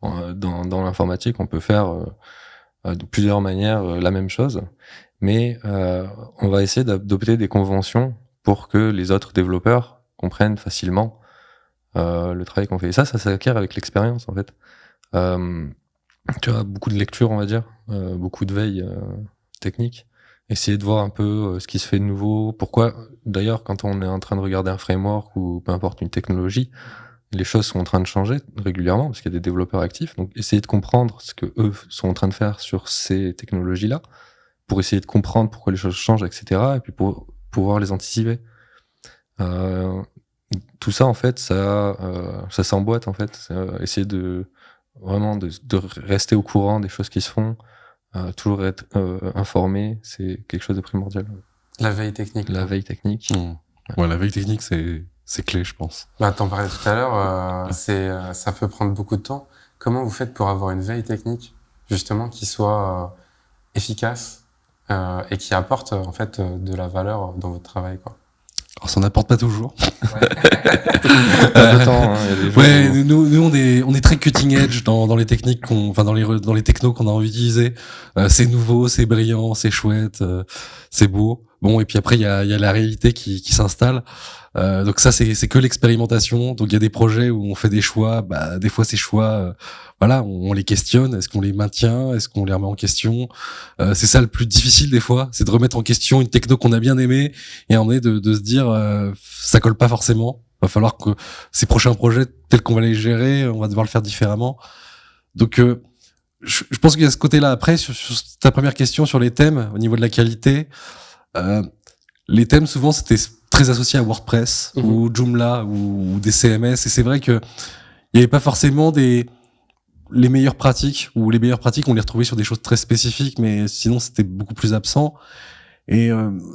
Dans l'informatique, on peut faire de plusieurs manières la même chose, mais on va essayer d'adopter des conventions pour que les autres développeurs comprennent facilement le travail qu'on fait. Et ça s'acquiert avec l'expérience, en fait. Tu vois, beaucoup de lectures, on va dire, beaucoup de veille technique. Essayer de voir un peu ce qui se fait de nouveau. Pourquoi, d'ailleurs, quand on est en train de regarder un framework ou peu importe une technologie, les choses sont en train de changer régulièrement parce qu'il y a des développeurs actifs. Donc, essayer de comprendre ce que eux sont en train de faire sur ces technologies-là pour essayer de comprendre pourquoi les choses changent, etc. Et puis pour pouvoir les anticiper. Tout ça, en fait, ça s'emboîte, en fait. Essayer de vraiment de rester au courant des choses qui se font, toujours être informé, c'est quelque chose de primordial. La veille technique. La veille technique. Ouais, la veille technique, c'est clé, je pense. Bah, t'en parlais tout à l'heure, ça peut prendre beaucoup de temps. Comment vous faites pour avoir une veille technique, justement, qui soit efficace et qui apporte en fait de la valeur dans votre travail, quoi? Alors, ça n'apporte pas toujours. Pas de temps, hein, y a des jours Ouais, où- nous on est très cutting edge dans les techniques dans les technos qu'on a envie d'utiliser. C'est nouveau, c'est brillant, c'est chouette, c'est beau. Bon, et puis après il y a la réalité qui s'installe. Donc ça c'est que l'expérimentation. Donc il y a des projets où on fait des choix. Bah des fois ces choix, voilà, on les questionne. Est-ce qu'on les maintient? Est-ce qu'on les remet en question? C'est ça le plus difficile des fois, c'est de remettre en question une techno qu'on a bien aimée et à un moment donné de se dire ça colle pas forcément. Va falloir que ces prochains projets tels qu'on va les gérer, on va devoir le faire différemment. Donc je pense qu'il y a ce côté-là. Après sur ta première question sur les thèmes au niveau de la qualité. Les thèmes souvent c'était très associé à WordPress ou Joomla ou des CMS et c'est vrai que il y avait pas forcément les meilleures pratiques ou les meilleures pratiques on les retrouvait sur des choses très spécifiques mais sinon c'était beaucoup plus absent et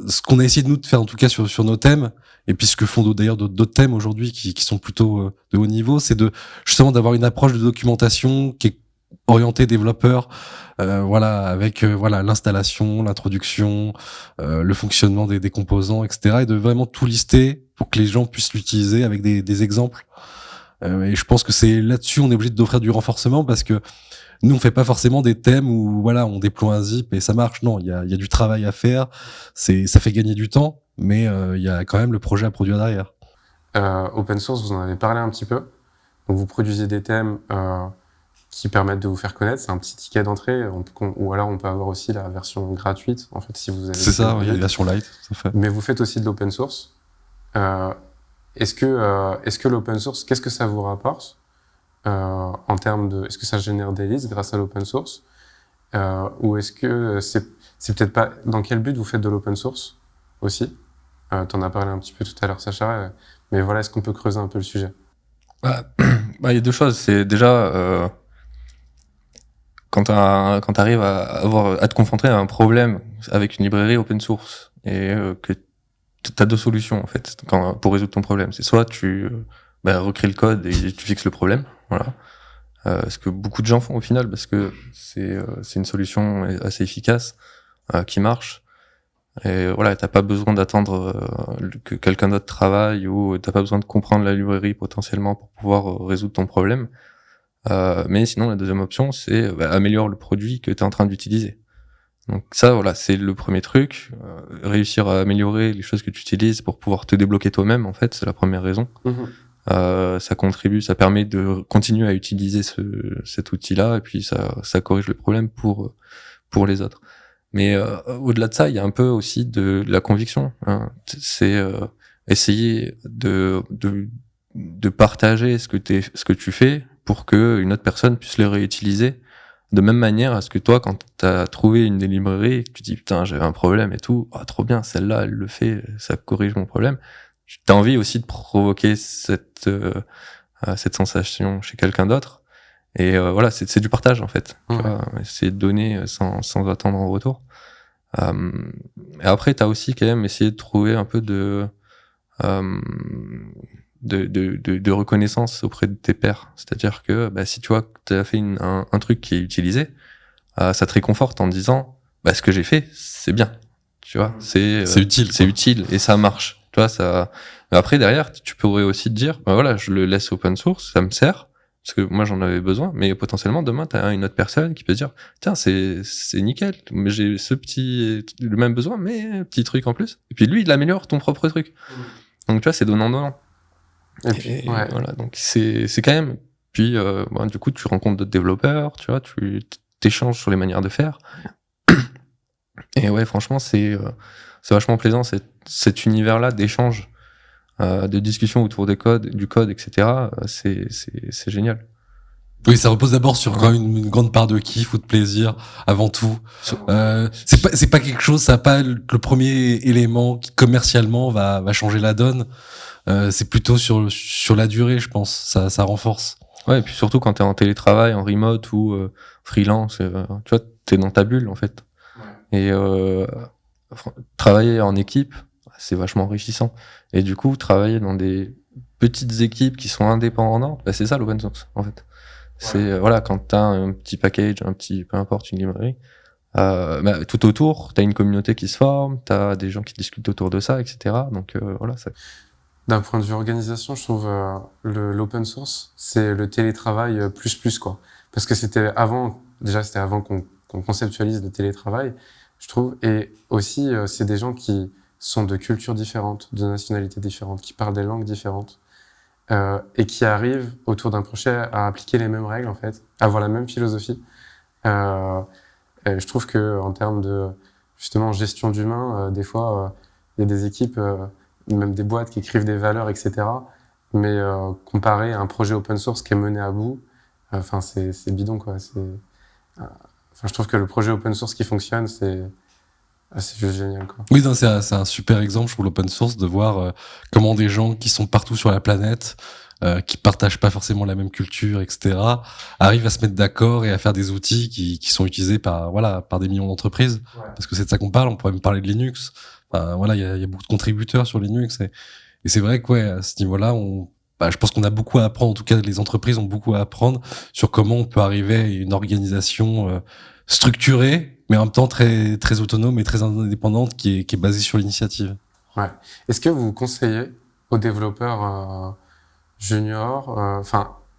ce qu'on a essayé de nous de faire en tout cas sur nos thèmes et puis ce que font d'ailleurs d'autres thèmes aujourd'hui qui sont plutôt de haut niveau c'est de justement d'avoir une approche de documentation qui est orienté développeur, voilà, avec voilà l'installation, l'introduction, le fonctionnement des composants, etc. Et de vraiment tout lister pour que les gens puissent l'utiliser avec des exemples. Et je pense que c'est là-dessus on est obligé d'offrir du renforcement parce que nous on fait pas forcément des thèmes où voilà on déploie un zip et ça marche. Non, il y a du travail à faire. Ça fait gagner du temps, mais il y a quand même le projet à produire derrière. Open source, vous en avez parlé un petit peu. Donc vous produisez des thèmes qui permettent de vous faire connaître. C'est un petit ticket d'entrée. Ou alors on peut avoir aussi la version gratuite, en fait, si vous avez. C'est ça, il y a des versions light. Ça fait. Mais vous faites aussi de l'open source. Est-ce que l'open source, qu'est-ce que ça vous rapporte en termes de, est-ce que ça génère des leads grâce à l'open source ou est-ce que c'est peut-être pas, dans quel but vous faites de l'open source aussi? T'en as parlé un petit peu tout à l'heure, Sacha, mais voilà, est-ce qu'on peut creuser un peu le sujet? Il y a deux choses. C'est déjà quand t'arrives à te confronter à un problème avec une librairie open source et que t'as deux solutions en fait pour résoudre ton problème. C'est soit tu recrées le code et tu fixes le problème, voilà. Ce que beaucoup de gens font au final parce que c'est une solution assez efficace qui marche. Et voilà, t'as pas besoin d'attendre que quelqu'un d'autre travaille, ou t'as pas besoin de comprendre la librairie potentiellement pour pouvoir résoudre ton problème. Mais sinon, la deuxième option, c'est améliore le produit que t'es en train d'utiliser. Donc ça, voilà, c'est le premier truc. Réussir à améliorer les choses que tu utilises pour pouvoir te débloquer toi-même, en fait, c'est la première raison. Ça contribue, ça permet de continuer à utiliser cet outil-là, et puis ça corrige le problème pour les autres. Mais au-delà de ça, il y a un peu aussi de la conviction. Hein. C'est essayer de partager ce que tu fais pour que une autre personne puisse le réutiliser de même manière à ce que toi, quand t'as trouvé une des librairies, tu dis putain j'avais un problème et tout, ah trop bien, celle-là elle le fait, ça corrige mon problème. T'as envie aussi de provoquer cette sensation chez quelqu'un d'autre. Et voilà, c'est du partage en fait. Tu vois, essayer de donner sans attendre en retour. Et après, t'as aussi quand même essayé de trouver un peu de reconnaissance auprès de tes pairs. C'est-à-dire que si tu vois que t'as fait un truc qui est utilisé, ça te réconforte en disant ce que j'ai fait, c'est bien. Tu vois, c'est utile. C'est utile et ça marche. Tu vois, ça. Mais après derrière, tu pourrais aussi te dire, voilà, je le laisse open source, ça me sert. Parce que moi j'en avais besoin, mais potentiellement demain t'as une autre personne qui peut se dire tiens c'est nickel, mais j'ai le même besoin mais un petit truc en plus. Et puis lui il améliore ton propre truc. Donc tu vois c'est donnant. Et puis voilà, donc c'est quand même. Puis du coup tu rencontres d'autres développeurs, tu vois, tu t'échanges sur les manières de faire. Et ouais franchement c'est vachement plaisant cet univers là d'échange. De discussion autour du code, etc. C'est génial. Oui, ça repose d'abord sur quand même une grande part de kiff ou de plaisir avant tout. C'est pas quelque chose, ça n'a pas le premier élément qui commercialement va changer la donne. C'est plutôt sur la durée, je pense. Ça renforce. Ouais, et puis surtout quand t'es en télétravail, en remote ou freelance, tu vois, t'es dans ta bulle en fait. Ouais. Et travailler en équipe, c'est vachement enrichissant. Et du coup, travailler dans des petites équipes qui sont indépendantes, c'est ça l'open source, en fait. C'est, voilà, quand t'as un petit package, peu importe, une librairie, tout autour, t'as une communauté qui se forme, t'as des gens qui discutent autour de ça, etc. Donc, voilà, ça. D'un point de vue organisation, je trouve, l'open source, c'est le télétravail plus, quoi. Parce que c'était avant qu'on conceptualise le télétravail, je trouve. Et aussi, c'est des gens qui sont de cultures différentes, de nationalités différentes, qui parlent des langues différentes, et qui arrivent autour d'un projet à appliquer les mêmes règles, en fait, à avoir la même philosophie. Et je trouve que en termes de, justement, gestion d'humains, des fois, il y a des équipes, même des boîtes qui écrivent des valeurs, etc. Mais comparé à un projet open source qui est mené à bout, c'est bidon, quoi. Je trouve que le projet open source qui fonctionne, c'est juste génial, quoi. Oui, non, c'est un super exemple, je trouve, l'open source, de voir comment des gens qui sont partout sur la planète, qui partagent pas forcément la même culture, etc., arrivent à se mettre d'accord et à faire des outils qui sont utilisés par des millions d'entreprises. Ouais. Parce que c'est de ça qu'on parle. On pourrait même parler de Linux. Il y a beaucoup de contributeurs sur Linux et c'est vrai que à ce niveau-là, je pense qu'on a beaucoup à apprendre. En tout cas, les entreprises ont beaucoup à apprendre sur comment on peut arriver à une organisation structurée, mais en même temps très très autonome et très indépendante, qui est basée sur l'initiative. Ouais. Est-ce que vous conseillez aux développeurs juniors,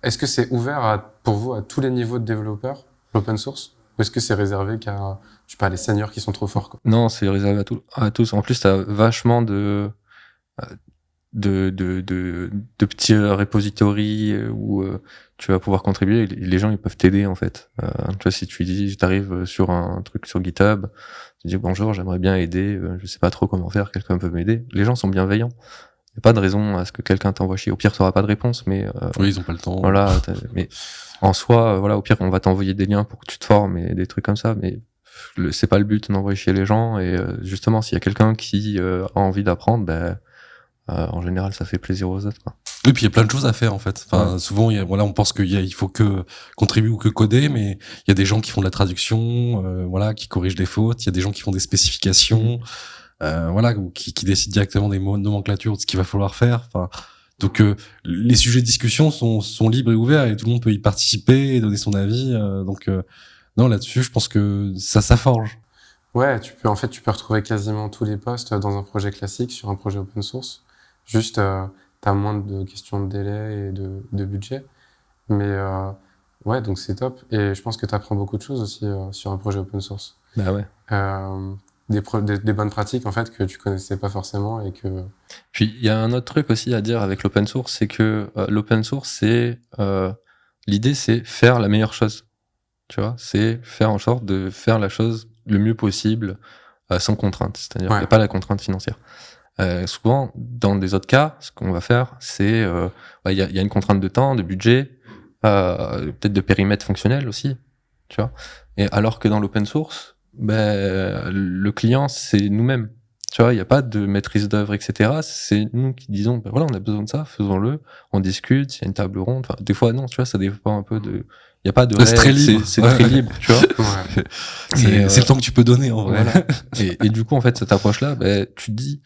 est-ce que c'est ouvert pour vous à tous les niveaux de développeurs, l'open source, ou est-ce que c'est réservé qu'à, je sais pas, les seniors qui sont trop forts, quoi? Non, c'est réservé à tous. En plus, t'as vachement de petits repositories où tu vas pouvoir contribuer. Les gens, ils peuvent t'aider, en fait. Tu vois, si t'arrives sur un truc sur GitHub, tu dis bonjour, j'aimerais bien aider, je sais pas trop comment faire, quelqu'un peut m'aider. Les gens sont bienveillants. Il n'y a pas de raison à ce que quelqu'un t'envoie chier. Au pire, tu n'auras pas de réponse, mais oui, ils ont pas le temps. Voilà, mais en soi, au pire, on va t'envoyer des liens pour que tu te formes et des trucs comme ça, mais c'est pas le but d'envoyer chier les gens. Et justement, s'il y a quelqu'un qui a envie d'apprendre, en général, ça fait plaisir aux autres, quoi. Oui, puis il y a plein de choses à faire, en fait. Souvent, on pense il faut que contribuer ou que coder, mais il y a des gens qui font de la traduction, qui corrigent des fautes. Il y a des gens qui font des spécifications. Ou qui décident directement des nomenclatures de ce qu'il va falloir faire. Donc les sujets de discussion sont libres et ouverts et tout le monde peut y participer et donner son avis. Non, là-dessus, je pense que ça forge. Ouais, tu peux retrouver quasiment tous les postes dans un projet classique sur un projet open source. Juste, t'as moins de questions de délai et de budget. Mais ouais, donc c'est top. Et je pense que t'apprends beaucoup de choses aussi sur un projet open source. Bah ouais. Des bonnes pratiques en fait que tu connaissais pas forcément et que. Puis il y a un autre truc aussi à dire avec l'open source, c'est que l'open source, l'idée, c'est faire la meilleure chose. Tu vois, c'est faire en sorte de faire la chose le mieux possible sans contrainte. C'est-à-dire qu'il n'y a pas la contrainte financière. Souvent, dans des autres cas, ce qu'on va faire, c'est il y a une contrainte de temps, de budget, peut-être de périmètre fonctionnel aussi. Tu vois. Et alors que dans l'open source, le client, c'est nous-mêmes. Tu vois, il n'y a pas de maîtrise d'œuvre, etc. C'est nous qui disons, voilà, on a besoin de ça, faisons-le. On discute, il y a une table ronde. Enfin, des fois, non, tu vois, ça dépend un peu de. Il n'y a pas de c'est très libre. C'est très libre, tu vois. Ouais. C'est le temps que tu peux donner, en vrai. Voilà. Et du coup, en fait, cette approche-là, tu te dis,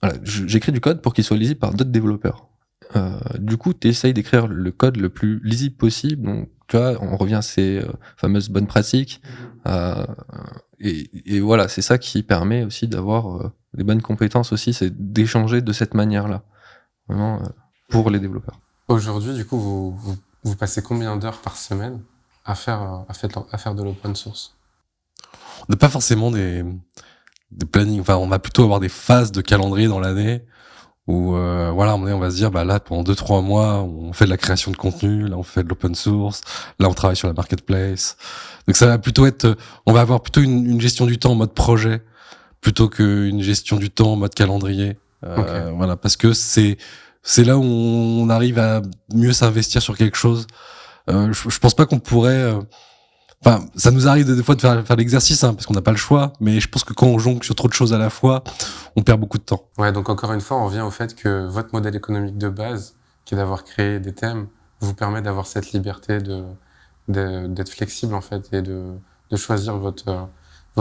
voilà, j'écris du code pour qu'il soit lisible par d'autres développeurs. Du coup, tu essayes d'écrire le code le plus lisible possible. Donc, tu vois, on revient à ces fameuses bonnes pratiques. Et voilà, c'est ça qui permet aussi d'avoir des bonnes compétences aussi, c'est d'échanger de cette manière-là. Vraiment, pour les développeurs. Aujourd'hui, du coup, vous passez combien d'heures par semaine à faire de l'open source? On n'a pas forcément des plannings. Enfin, on va plutôt avoir des phases de calendrier dans l'année où, voilà, on va se dire, là, pendant 2-3 mois, on fait de la création de contenu, là, on fait de l'open source, là, on travaille sur la marketplace. Donc, ça va plutôt être, on va avoir plutôt une gestion du temps en mode projet plutôt qu'une gestion du temps en mode calendrier. Okay. Voilà, parce que c'est là où on arrive à mieux s'investir sur quelque chose. Je pense pas qu'on pourrait. Enfin, ça nous arrive des fois de faire l'exercice, parce qu'on n'a pas le choix. Mais je pense que quand on jongle sur trop de choses à la fois, on perd beaucoup de temps. Ouais, donc encore une fois, on revient au fait que votre modèle économique de base, qui est d'avoir créé des thèmes, vous permet d'avoir cette liberté d'être flexible en fait et de choisir votre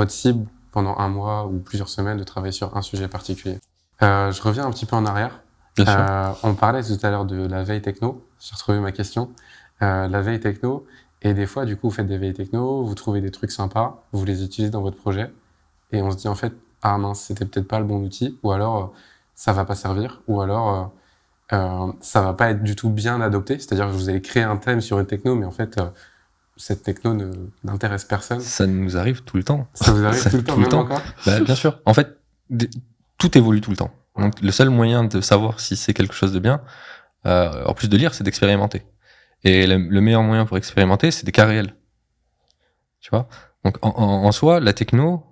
cible pendant un mois ou plusieurs semaines, de travailler sur un sujet particulier. Je reviens un petit peu en arrière. Bien sûr. On parlait tout à l'heure de la veille techno. J'ai retrouvé ma question. La veille techno. Et des fois, du coup, vous faites des veilles techno, vous trouvez des trucs sympas, vous les utilisez dans votre projet. Et on se dit, en fait, ah mince, c'était peut-être pas le bon outil. Ou alors, ça va pas servir. Ou alors, ça va pas être du tout bien adopté. C'est-à-dire que vous allez créer un thème sur une techno, mais en fait, cette techno n'intéresse personne. Ça nous arrive tout le temps. Ça vous arrive tout le temps, même encore? Bien sûr. En fait, tout évolue tout le temps. Donc, le seul moyen de savoir si c'est quelque chose de bien, en plus de lire, c'est d'expérimenter. Et le meilleur moyen pour expérimenter, c'est des cas réels. Tu vois? Donc, en soi, la techno,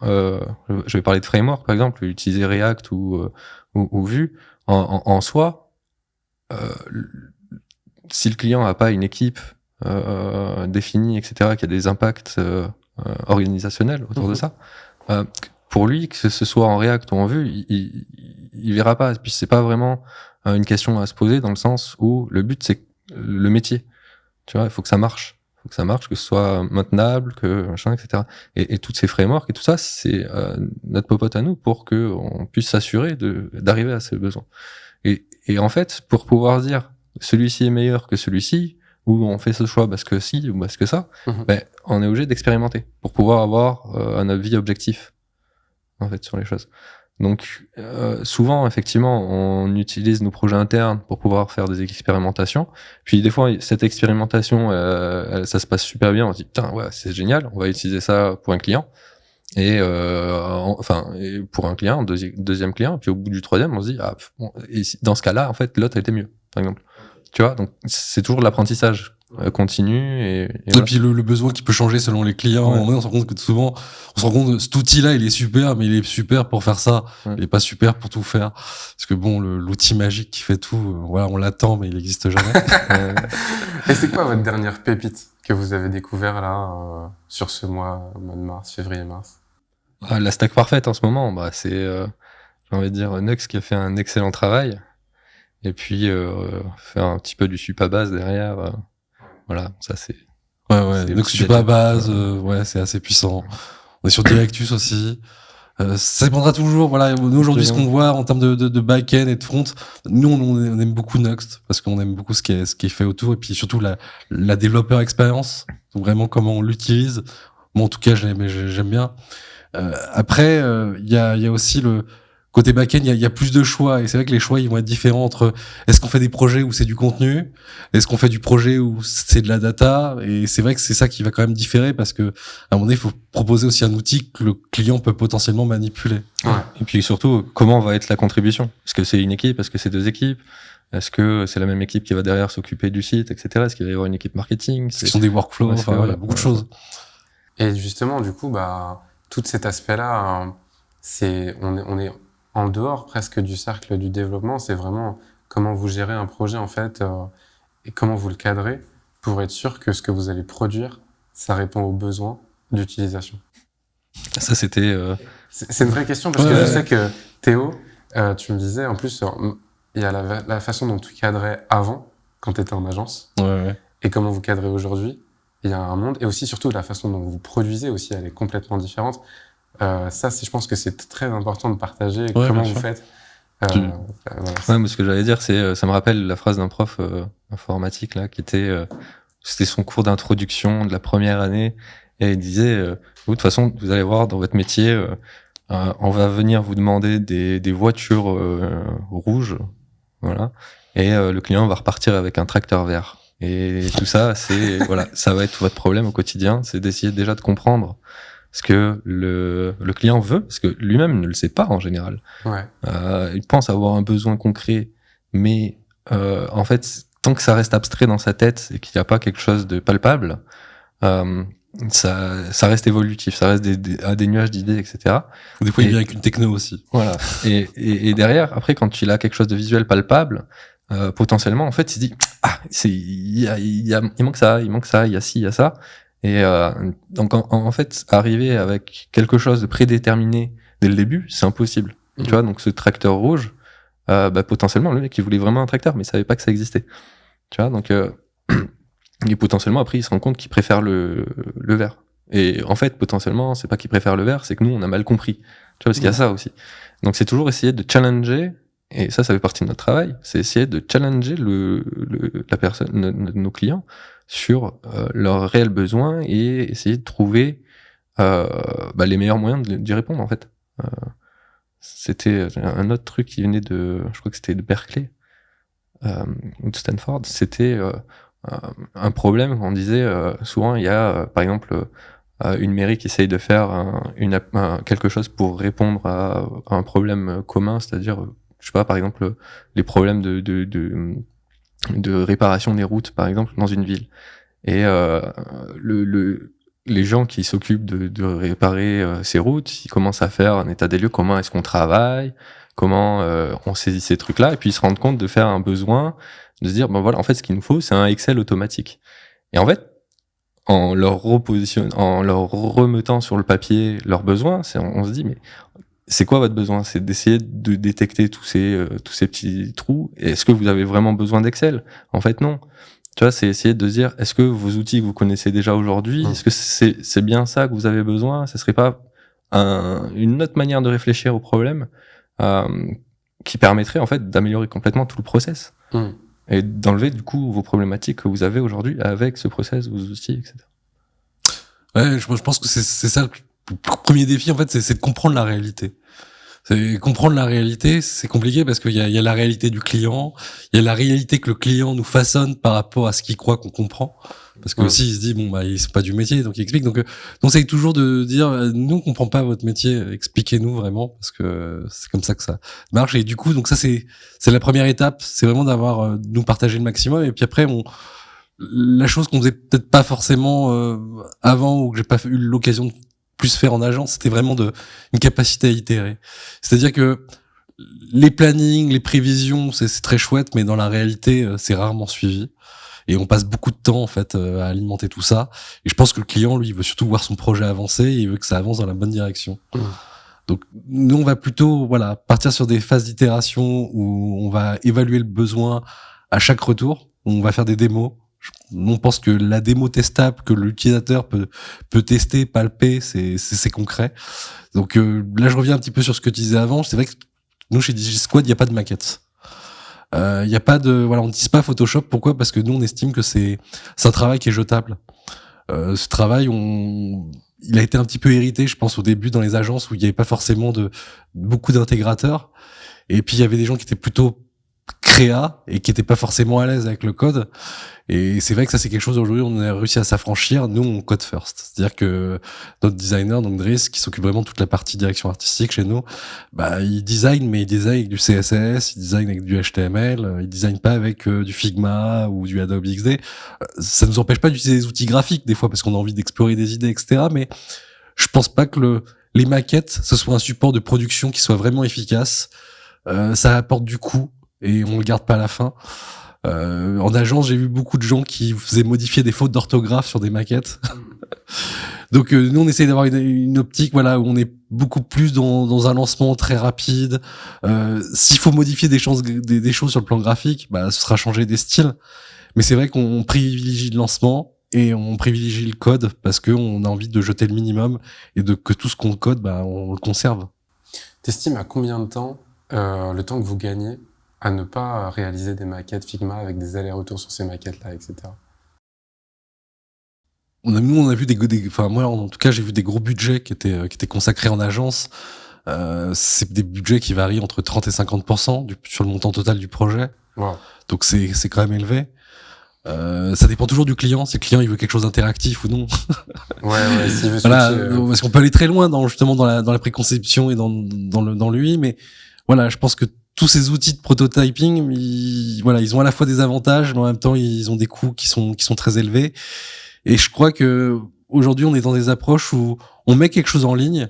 je vais parler de framework, par exemple, utiliser React ou Vue. En soi, si le client n'a pas une équipe définie, etc., qui a des impacts organisationnels autour de ça, pour lui, que ce soit en React ou en Vue, il verra pas. Puis c'est pas vraiment une question à se poser dans le sens où le but, c'est le métier. Tu vois, il faut que ça marche. Il faut que ça marche, que ce soit maintenable, que machin, etc. Et toutes ces frameworks et tout ça, c'est notre popote à nous pour que on puisse s'assurer d'arriver à ces besoins. Et en fait, pour pouvoir dire celui-ci est meilleur que celui-ci, ou on fait ce choix parce que si ou parce que ça, on est obligé d'expérimenter pour pouvoir avoir un avis objectif en fait sur les choses. Donc souvent effectivement on utilise nos projets internes pour pouvoir faire des expérimentations, puis des fois cette expérimentation ça se passe super bien, on se dit putain ouais c'est génial, on va utiliser ça pour un client et et pour un client, deuxième client, puis au bout du troisième on se dit et dans ce cas-là en fait l'autre a été mieux par exemple, tu vois. Donc c'est toujours de l'apprentissage continu et voilà. Puis le besoin qui peut changer selon les clients. Ouais. On se rend compte que souvent, on se rend compte que cet outil-là, il est super, mais il est super pour faire ça. Ouais. Il est pas super pour tout faire. Parce que bon, l'outil magique qui fait tout, voilà, on l'attend, mais il n'existe jamais. Et c'est quoi votre dernière pépite que vous avez découvert là, sur ce mois de mars, février-mars? La stack parfaite en ce moment, c'est, j'ai envie de dire, Nux qui a fait un excellent travail. Et puis, faire un petit peu du Supabase derrière. Voilà, ça c'est. Ouais. Donc Supabase, ouais, c'est assez puissant. On est sur Directus aussi. Ça dépendra toujours. Voilà, nous aujourd'hui, ce qu'on voit en termes de back-end et de front, nous on aime beaucoup Nuxt parce qu'on aime beaucoup ce qui est fait autour et puis surtout la développeur expérience. Donc vraiment comment on l'utilise. Moi en tout cas, j'aime bien. Après, il y a aussi le côté back-end, il y a plus de choix, et c'est vrai que les choix ils vont être différents entre est-ce qu'on fait des projets où c'est du contenu, est-ce qu'on fait du projet où c'est de la data, et c'est vrai que c'est ça qui va quand même différer, parce que à un moment donné il faut proposer aussi un outil que le client peut potentiellement manipuler. Ouais. Et puis surtout, comment va être la contribution? Est-ce que c'est une équipe? Est-ce que c'est deux équipes? Est-ce que c'est la même équipe qui va derrière s'occuper du site, etc. Est-ce qu'il va y avoir une équipe marketing? Ce sont des workflows, Ouais, enfin, il y a beaucoup de choses. Et justement, du coup, tout cet aspect-là, on est en dehors presque du cercle du développement. C'est vraiment comment vous gérez un projet, en fait, et comment vous le cadrez pour être sûr que ce que vous allez produire, ça répond aux besoins d'utilisation. Ça, c'était... C'est une vraie question parce que je sais que Théo, tu me disais, en plus, il y a la façon dont tu cadrais avant, quand tu étais en agence, et comment vous cadrez aujourd'hui. Il y a un monde, et aussi surtout la façon dont vous produisez aussi, elle est complètement différente. Ça, je pense que c'est très important de partager comment vous faites. Voilà. Ouais, mais ce que j'allais dire, c'est, ça me rappelle la phrase d'un prof informatique là, qui était, c'était son cours d'introduction de la première année, et il disait, vous de toute façon, vous allez voir dans votre métier, on va venir vous demander des voitures rouges, voilà, et le client va repartir avec un tracteur vert. Et tout ça, c'est voilà, ça va être votre problème au quotidien, c'est d'essayer déjà de comprendre ce que le client veut, parce que lui-même ne le sait pas en général. Ouais. Il pense avoir un besoin concret, mais en fait, tant que ça reste abstrait dans sa tête et qu'il n'y a pas quelque chose de palpable, ça reste évolutif, ça reste des nuages d'idées, etc. Des fois, il vient avec une techno aussi. Voilà. Et derrière, après, quand il a quelque chose de visuel palpable, potentiellement, en fait, il se dit, il manque ça, il y a ci, il y a ça. Et donc, en fait, arriver avec quelque chose de prédéterminé dès le début, c'est impossible. Tu vois, donc ce tracteur rouge, potentiellement, le mec, il voulait vraiment un tracteur, mais il savait pas que ça existait. Tu vois, donc, et potentiellement, après, il se rend compte qu'il préfère le vert. Et en fait, potentiellement, c'est pas qu'il préfère le vert, c'est que nous, on a mal compris. Tu vois, parce qu'il y a ça aussi. Donc, c'est toujours essayer de challenger, et ça fait partie de notre travail, c'est essayer de challenger la personne, nos clients, sur leurs réels besoins, et essayer de trouver les meilleurs moyens d'y répondre, en fait. C'était un autre truc qui venait je crois que c'était de Berkeley, ou de Stanford, c'était un problème. On disait souvent, il y a par exemple une mairie qui essaye de faire quelque chose pour répondre à un problème commun, c'est-à-dire, je sais pas, par exemple, les problèmes de réparation des routes, par exemple, dans une ville. Et les gens qui s'occupent de réparer ces routes, ils commencent à faire un état des lieux, comment est-ce qu'on travaille, comment on saisit ces trucs-là, et puis ils se rendent compte de faire un besoin, de se dire, voilà, en fait, ce qu'il nous faut, c'est un Excel automatique. Et en fait, en leur remettant sur le papier leurs besoins, on se dit, mais c'est quoi votre besoin? C'est d'essayer de détecter tous ces petits trous. Et est-ce que vous avez vraiment besoin d'Excel? En fait, non. Tu vois, c'est essayer de se dire, est-ce que vos outils que vous connaissez déjà aujourd'hui, est-ce que c'est bien ça que vous avez besoin? Ce serait pas une autre manière de réfléchir au problème qui permettrait en fait d'améliorer complètement tout le process et d'enlever du coup vos problématiques que vous avez aujourd'hui avec ce process, vos outils, etc. Ouais, je pense que c'est ça le premier défi, en fait, c'est de comprendre la réalité. Comprendre la réalité, c'est compliqué parce qu'il y a la réalité du client, il y a la réalité que le client nous façonne par rapport à ce qu'il croit qu'on comprend. Parce que aussi, il se dit, ils sont pas du métier, donc il explique. Donc, on essaye toujours de dire, nous, on comprend pas votre métier, expliquez-nous vraiment, parce que c'est comme ça que ça marche. Et du coup, donc ça, c'est la première étape, c'est vraiment d'avoir, nous partager le maximum. Et puis après, la chose qu'on faisait peut-être pas forcément avant, ou que j'ai pas eu l'occasion de plus faire en agence, c'était vraiment une capacité à itérer. C'est-à-dire que les plannings, les prévisions, c'est très chouette, mais dans la réalité, c'est rarement suivi. Et on passe beaucoup de temps, en fait, à alimenter tout ça. Et je pense que le client, lui, il veut surtout voir son projet avancer, et il veut que ça avance dans la bonne direction. Donc, nous, on va plutôt, partir sur des phases d'itération où on va évaluer le besoin à chaque retour. On va faire des démos. On pense que la démo testable que l'utilisateur peut tester, palper, c'est concret. Donc là, je reviens un petit peu sur ce que tu disais avant. C'est vrai que nous, chez DigiSquad, il n'y a pas de maquette. Il y a pas de, on n'utilise pas Photoshop. Pourquoi? Parce que nous, on estime que c'est un travail qui est jetable. Ce travail, il a été un petit peu hérité, je pense, au début dans les agences où il n'y avait pas forcément beaucoup d'intégrateurs. Et puis il y avait des gens qui étaient plutôt créa et qui étaient pas forcément à l'aise avec le code. Et c'est vrai que ça, c'est quelque chose aujourd'hui, on a réussi à s'affranchir. Nous, on code first. C'est-à-dire que notre designer, donc Driss, qui s'occupe vraiment de toute la partie direction artistique chez nous, bah, il design, mais il design avec du CSS, il design avec du HTML, il design pas avec du Figma ou du Adobe XD. Ça nous empêche pas d'utiliser des outils graphiques, des fois, parce qu'on a envie d'explorer des idées, etc. Mais je pense pas que les maquettes, ce soit un support de production qui soit vraiment efficace. Ça apporte du coût et on le garde pas à la fin. En agence, j'ai vu beaucoup de gens qui faisaient modifier des fautes d'orthographe sur des maquettes. Donc nous, on essaie d'avoir une optique, voilà, où on est beaucoup plus dans un lancement très rapide. S'il faut modifier des choses sur le plan graphique, bah, ce sera changer des styles. Mais c'est vrai qu'on privilégie le lancement et on privilégie le code parce que on a envie de jeter le minimum et que tout ce qu'on code, bah, on le conserve. T'estimes à combien de temps le temps que vous gagnez à ne pas réaliser des maquettes Figma avec des allers-retours sur ces maquettes-là, etc. Nous, on a vu enfin, moi, en tout cas, j'ai vu des gros budgets qui étaient consacrés en agence. C'est des budgets qui varient entre 30 et 50% sur le montant total du projet. Wow. Donc, c'est quand même élevé. Ça dépend toujours du client. Si le client, il veut quelque chose d'interactif ou non. Ouais, s'il veut Voilà, switcher, parce qu'on peut aller très loin justement dans la préconception et dans l'UI, mais voilà, je pense que tous ces outils de prototyping, ils ont à la fois des avantages, mais en même temps, ils ont des coûts qui sont très élevés. Et je crois que aujourd'hui, on est dans des approches où on met quelque chose en ligne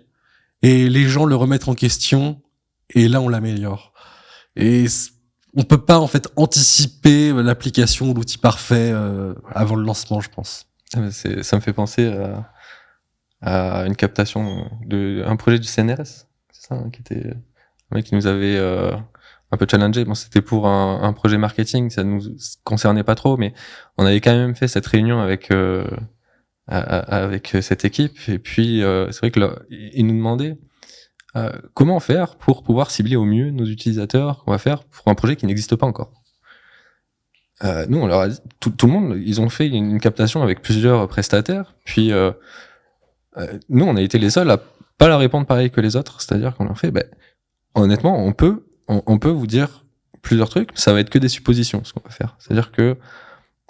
et les gens le remettent en question et là, on l'améliore. Et on peut pas, en fait, anticiper l'application ou l'outil parfait avant le lancement, je pense. Ça me fait penser à une captation un projet du CNRS, c'est ça, hein, qui était un mec qui nous avait un peu challengé. Bon, c'était pour un projet marketing, ça nous concernait pas trop, mais on avait quand même fait cette réunion avec cette équipe. Et puis c'est vrai que là, ils nous demandaient comment faire pour pouvoir cibler au mieux nos utilisateurs, qu'on va faire pour un projet qui n'existe pas encore. Nous, on leur a dit, tout le monde, ils ont fait une captation avec plusieurs prestataires, puis nous, on a été les seuls à pas leur répondre pareil que les autres, c'est-à-dire qu'on leur fait, honnêtement, on peut vous dire plusieurs trucs, ça va être que des suppositions, ce qu'on va faire. C'est-à-dire que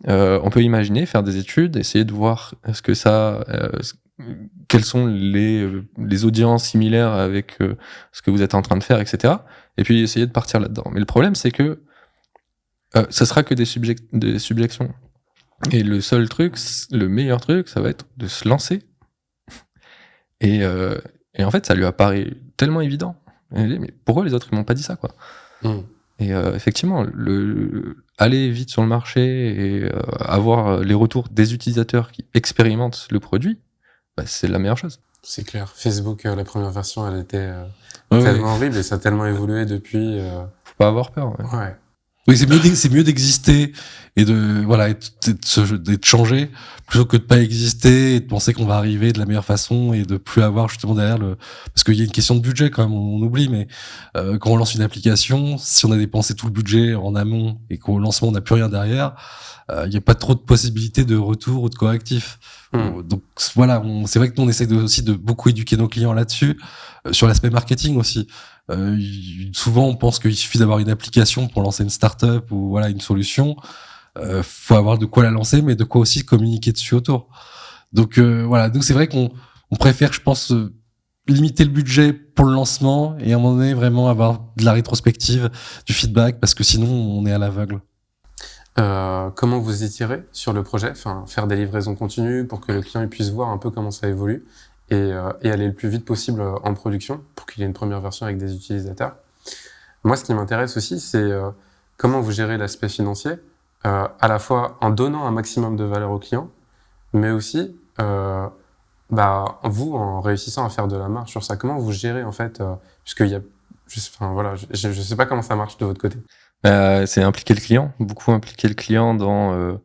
on peut imaginer, faire des études, essayer de voir quelles sont les audiences similaires avec ce que vous êtes en train de faire, etc. Et puis essayer de partir là-dedans. Mais le problème, c'est que ça sera que des subjections. Et le meilleur truc, ça va être de se lancer. Et en fait, ça lui apparaît tellement évident. Elle dit, mais pourquoi les autres ils m'ont pas dit ça, quoi? Et effectivement, aller vite sur le marché et avoir les retours des utilisateurs qui expérimentent le produit, c'est la meilleure chose. C'est clair. Facebook, la première version, elle était tellement horrible et ça a tellement évolué depuis. Faut pas avoir peur. Ouais. Oui, c'est mieux d'exister et d'être changé plutôt que de pas exister et de penser qu'on va arriver de la meilleure façon et de plus avoir justement derrière parce qu'il y a une question de budget quand même, on oublie, mais quand on lance une application, si on a dépensé tout le budget en amont et qu'au lancement on n'a plus rien derrière, il n'y a pas trop de possibilités de retour ou de correctif. Donc voilà, c'est vrai que nous on essaie aussi de beaucoup éduquer nos clients là-dessus, sur l'aspect marketing aussi. Souvent on pense qu'il suffit d'avoir une application pour lancer une startup ou voilà une solution. Faut avoir de quoi la lancer, mais de quoi aussi communiquer dessus autour. Donc voilà, donc c'est vrai qu'on préfère, je pense, limiter le budget pour le lancement et à un moment donné vraiment avoir de la rétrospective, du feedback, parce que sinon on est à l'aveugle. Comment vous étirez sur le projet, faire des livraisons continues pour que le client puisse voir un peu comment ça évolue et aller le plus vite possible en production pour qu'il y ait une première version avec des utilisateurs. Moi, ce qui m'intéresse aussi, c'est comment vous gérez l'aspect financier, à la fois en donnant un maximum de valeur au client, mais aussi vous en réussissant à faire de la marge sur ça. Comment vous gérez en fait, puisqu'il y a, je sais pas comment ça marche de votre côté. C'est impliquer le client, beaucoup impliquer le client dans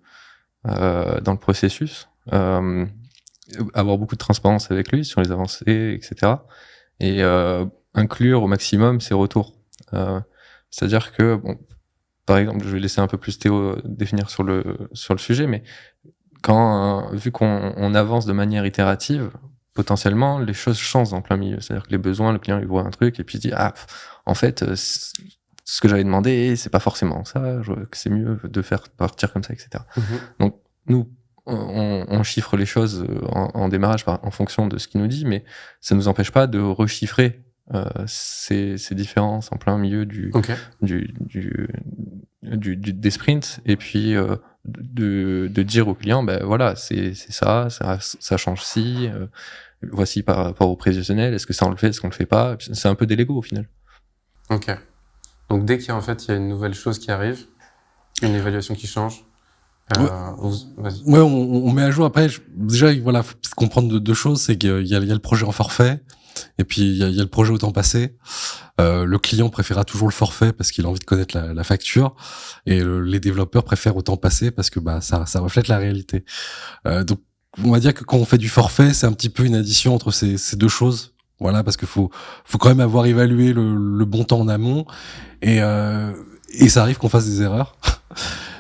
le processus, avoir beaucoup de transparence avec lui sur les avancées, etc. Et inclure au maximum ses retours. C'est-à-dire que, par exemple, je vais laisser un peu plus Théo définir sur le sujet, mais vu qu'on avance de manière itérative, potentiellement, les choses changent en plein milieu. C'est-à-dire que les besoins, le client, il voit un truc et puis il se dit, en fait, ce que j'avais demandé, c'est pas forcément ça, je vois que c'est mieux de faire partir comme ça, etc. Donc, nous, on chiffre les choses en démarrage en fonction de ce qu'il nous dit, mais ça nous empêche pas de rechiffrer ces différences en plein milieu des sprints, et puis de dire au client, ben voilà, c'est ça change ci, voici par rapport au prévisionnel, est-ce que ça on le fait, est-ce qu'on le fait pas, c'est un peu des Lego au final. Ok. Donc dès qu'il y a une nouvelle chose qui arrive, une évaluation qui change, vas-y. Ouais, on met à jour. Après, déjà, voilà, faut comprendre deux choses. C'est qu'il y a le projet en forfait, et puis il y a le projet au temps passé. Le client préférera toujours le forfait parce qu'il a envie de connaître la facture, et les développeurs préfèrent au temps passé parce que ça reflète la réalité. Donc, on va dire que quand on fait du forfait, c'est un petit peu une addition entre ces deux choses. Voilà, parce que faut quand même avoir évalué le bon temps en amont, et ça arrive qu'on fasse des erreurs.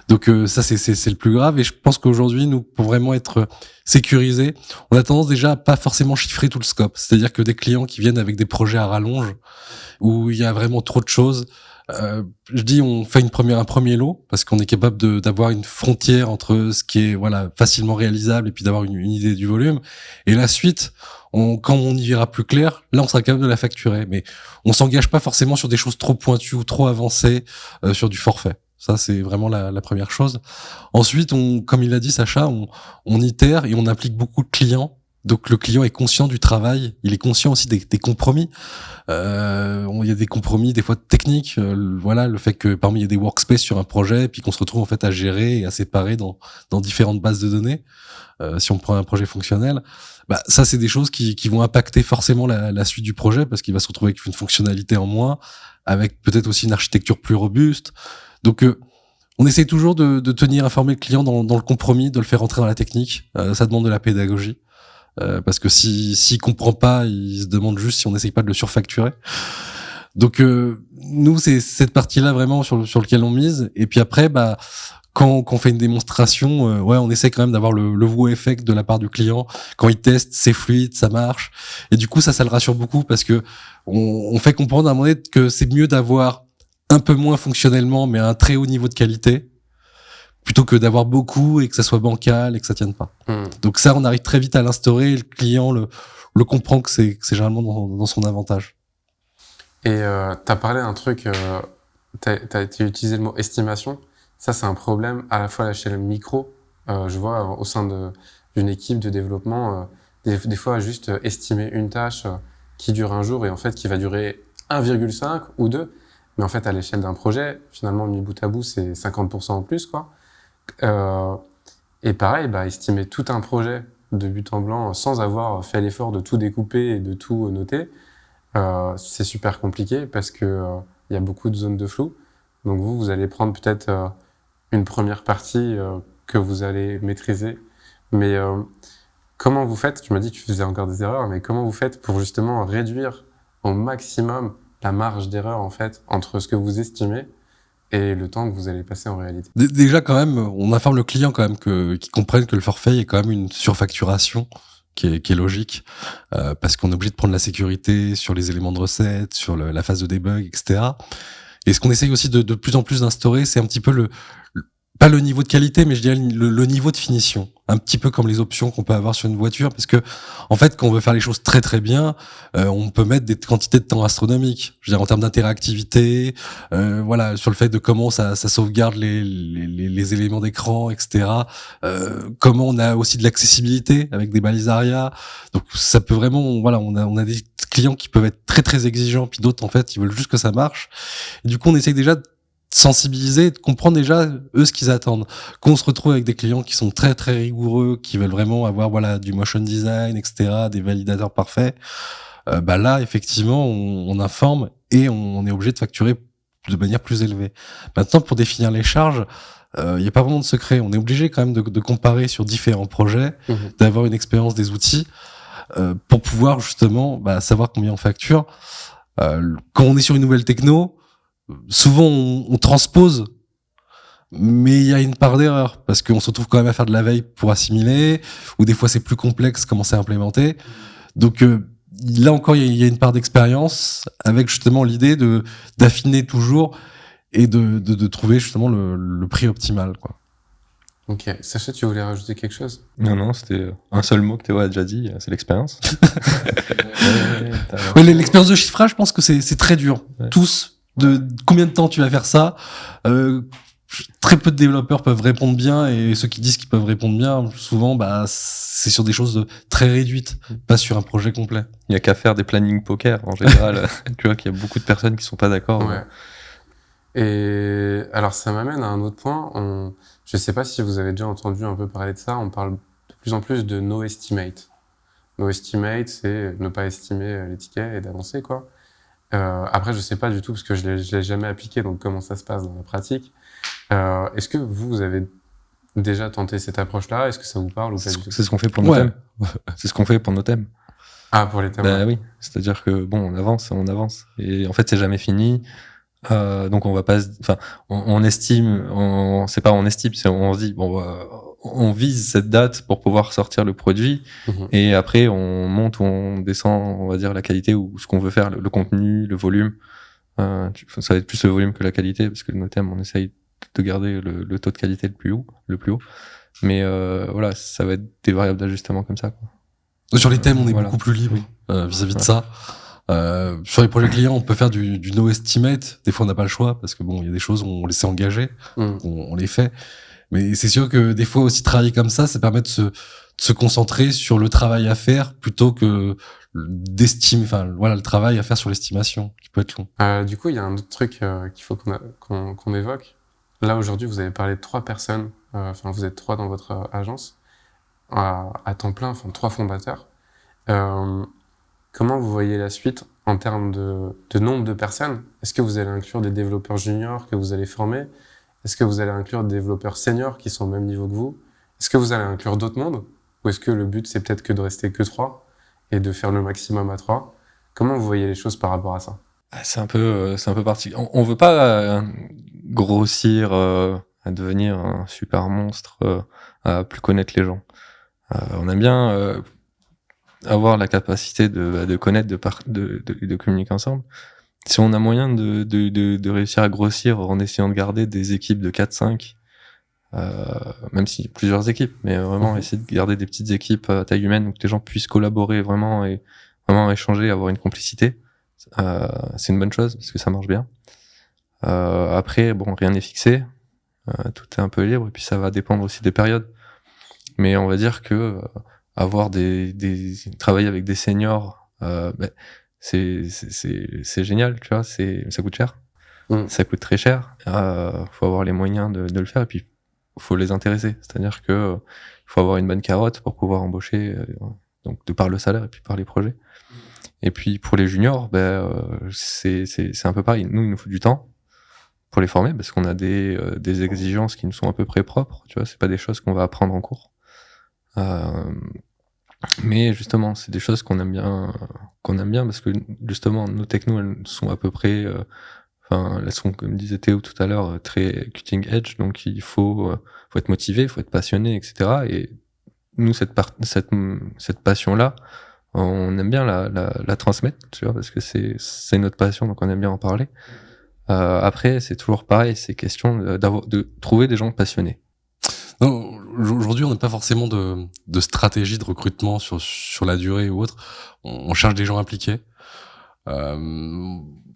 Donc ça c'est le plus grave, et je pense qu'aujourd'hui, nous, pour vraiment être sécurisés, on a tendance déjà à pas forcément chiffrer tout le scope. C'est-à-dire que des clients qui viennent avec des projets à rallonge où il y a vraiment trop de choses, je dis on fait un premier lot parce qu'on est capable d'avoir une frontière entre ce qui est facilement réalisable et puis d'avoir une idée du volume, et la suite, quand on y verra plus clair, là on sera capable de la facturer, mais on s'engage pas forcément sur des choses trop pointues ou trop avancées sur du forfait. Ça, c'est vraiment la première chose. Ensuite, comme il l'a dit Sacha, on itère et on implique beaucoup de clients. Donc le client est conscient du travail, il est conscient aussi des compromis. Il y a des compromis des fois techniques, le fait que parmi il y a des workspaces sur un projet, puis qu'on se retrouve en fait à gérer et à séparer dans différentes bases de données. Si on prend un projet fonctionnel, ça c'est des choses qui vont impacter forcément la suite du projet, parce qu'il va se retrouver avec une fonctionnalité en moins, avec peut-être aussi une architecture plus robuste. Donc on essaie toujours de tenir informé le client dans le compromis, de le faire rentrer dans la technique. Ça demande de la pédagogie. Parce que s'il comprend pas, il se demande juste si on n'essaye pas de le surfacturer. Donc nous, c'est cette partie-là vraiment sur lequel on mise. Et puis après, quand on fait une démonstration, on essaie quand même d'avoir le wow effect de la part du client. Quand il teste, c'est fluide, ça marche. Et du coup, ça le rassure beaucoup, parce que on fait comprendre à un moment donné que c'est mieux d'avoir un peu moins fonctionnellement, mais un très haut niveau de qualité, plutôt que d'avoir beaucoup et que ça soit bancal et que ça tienne pas. Donc ça, on arrive très vite à l'instaurer, et le client le comprend que c'est généralement dans son avantage. Et t'as parlé d'un truc, t'as utilisé le mot estimation. Ça, c'est un problème à la fois à l'échelle micro. Je vois au sein d'une équipe de développement, des fois juste estimer une tâche qui dure un jour et en fait qui va durer 1,5 ou 2. Mais en fait, à l'échelle d'un projet, finalement, mis bout à bout, c'est 50% en plus, quoi. Et pareil, estimer tout un projet de but en blanc sans avoir fait l'effort de tout découper et de tout noter, c'est super compliqué parce que y a beaucoup de zones de flou. Donc vous allez prendre peut-être une première partie que vous allez maîtriser. Mais comment vous faites? Tu m'as dit que tu faisais encore des erreurs, mais comment vous faites pour justement réduire au maximum la marge d'erreur, en fait, entre ce que vous estimez et le temps que vous allez passer en réalité? Déjà, quand même, on informe le client quand même qu'il comprenne que le forfait est quand même une surfacturation qui est logique, parce qu'on est obligé de prendre la sécurité sur les éléments de recette, sur la phase de debug, etc. Et ce qu'on essaye aussi de plus en plus d'instaurer, c'est un petit peu pas le niveau de qualité, mais je dirais le niveau de finition. Un petit peu comme les options qu'on peut avoir sur une voiture, parce que, en fait, quand on veut faire les choses très très bien, on peut mettre des quantités de temps astronomiques. Je veux dire, en termes d'interactivité, sur le fait de comment ça sauvegarde les éléments d'écran, etc. Comment on a aussi de l'accessibilité avec des balises ARIA. Donc, ça peut vraiment, on a des clients qui peuvent être très très exigeants, puis d'autres, en fait, ils veulent juste que ça marche. Et du coup, on essaye déjà de sensibiliser, de comprendre déjà eux ce qu'ils attendent. Qu'on se retrouve avec des clients qui sont très très rigoureux, qui veulent vraiment avoir du motion design, etc., des validateurs parfaits, là effectivement on informe et on est obligé de facturer de manière plus élevée. Maintenant, pour définir les charges, il y a pas vraiment de secret. On est obligé quand même de comparer sur différents projets, d'avoir une expérience des outils pour pouvoir justement savoir combien on facture. Quand on est sur une nouvelle techno, souvent on transpose, mais il y a une part d'erreur parce qu'on se retrouve quand même à faire de la veille pour assimiler, ou des fois c'est plus complexe comment c'est implémenté. Donc là encore, il y a une part d'expérience avec justement l'idée d'affiner toujours et de trouver justement le prix optimal, quoi. Ok. Sacha, tu voulais rajouter quelque chose? Non, c'était un seul mot que Théo a déjà dit, c'est l'expérience. Ouais, l'expérience de chiffrage, je pense que c'est très dur. Ouais. Tous, de combien de temps tu vas faire ça? Très peu de développeurs peuvent répondre bien, et ceux qui disent qu'ils peuvent répondre bien, souvent, bah, c'est sur des choses très réduites, pas sur un projet complet. Il y a qu'à faire des plannings poker en général. Tu vois qu'il y a beaucoup de personnes qui sont pas d'accord. Ouais. Et alors, ça m'amène à un autre point. Je sais pas si vous avez déjà entendu un peu parler de ça. On parle de plus en plus de no estimate. No estimate, c'est ne pas estimer les tickets et d'avancer, quoi. Après, je sais pas du tout parce que je l'ai jamais appliqué, donc comment ça se passe dans la pratique. Est-ce que vous avez déjà tenté cette approche-là? Est-ce que ça vous parle ou pas du tout? C'est ce qu'on fait pour nos thèmes. C'est ce qu'on fait pour nos thèmes. Ah, pour les thèmes. Bah oui, c'est-à-dire que bon, on avance, et en fait c'est jamais fini. Donc on va pas, enfin, on estime, c'est pas on estime, c'est on se dit bon, on vise cette date pour pouvoir sortir le produit, et après on monte ou on descend, on va dire la qualité ou ce qu'on veut faire, le contenu, le volume. Ça va être plus le volume que la qualité parce que nos thèmes, on essaye de garder le taux de qualité le plus haut. Mais voilà, ça va être des variables d'ajustement comme ça, quoi. Sur les thèmes, on est Voilà. beaucoup plus libre vis-à-vis de ça. Sur les projets clients, on peut faire du no estimate. Des fois, on n'a pas le choix parce que bon, il y a des choses où on les sait engager, on les fait. Mais c'est sûr que des fois aussi travailler comme ça permet de se concentrer sur le travail à faire plutôt que d'estimer. Enfin, voilà, le travail à faire sur l'estimation qui peut être long. Du coup, il y a un autre truc qu'il faut qu'on évoque. Là, aujourd'hui, vous avez parlé de 3 personnes. Enfin, vous êtes 3 dans votre agence à temps plein, enfin 3 fondateurs. Comment vous voyez la suite en termes de nombre de personnes? Est-ce que vous allez inclure des développeurs juniors que vous allez former? Est-ce que vous allez inclure des développeurs seniors qui sont au même niveau que vous? Est-ce que vous allez inclure d'autres mondes? Ou est-ce que le but, c'est peut-être que de rester que 3 et de faire le maximum à 3? Comment vous voyez les choses par rapport à ça? C'est un peu particulier. On veut pas grossir, à devenir un super monstre, à plus connaître les gens. On aime bien avoir la capacité de connaître, de communiquer ensemble. Si on a moyen de réussir à grossir en essayant de garder des équipes de 4-5, même si plusieurs équipes, mais vraiment essayer de garder des petites équipes à taille humaine où les gens puissent collaborer vraiment et vraiment échanger, avoir une complicité, c'est une bonne chose parce que ça marche bien. Après, bon, rien n'est fixé, tout est un peu libre et puis ça va dépendre aussi des périodes. Mais on va dire que avoir travailler avec des seniors, c'est génial, tu vois, ça coûte cher. Ça coûte très cher. Faut avoir les moyens de le faire et puis faut les intéresser. C'est-à-dire que faut avoir une bonne carotte pour pouvoir embaucher, donc de par le salaire et puis par les projets. Et puis pour les juniors, c'est un peu pareil. Nous, il nous faut du temps pour les former parce qu'on a des exigences qui nous sont à peu près propres. Tu vois, c'est pas des choses qu'on va apprendre en cours. Mais justement, c'est des choses qu'on aime bien parce que justement nos technos elles sont à peu près, elles sont comme disait Théo tout à l'heure très cutting edge, donc il faut être motivé, il faut être passionné, etc. Et nous cette passion là, on aime bien la transmettre, tu vois, parce que c'est notre passion, donc on aime bien en parler. Après, c'est toujours pareil, c'est question de trouver des gens passionnés. Non, aujourd'hui, on n'a pas forcément de stratégie de recrutement sur la durée ou autre. On cherche des gens impliqués.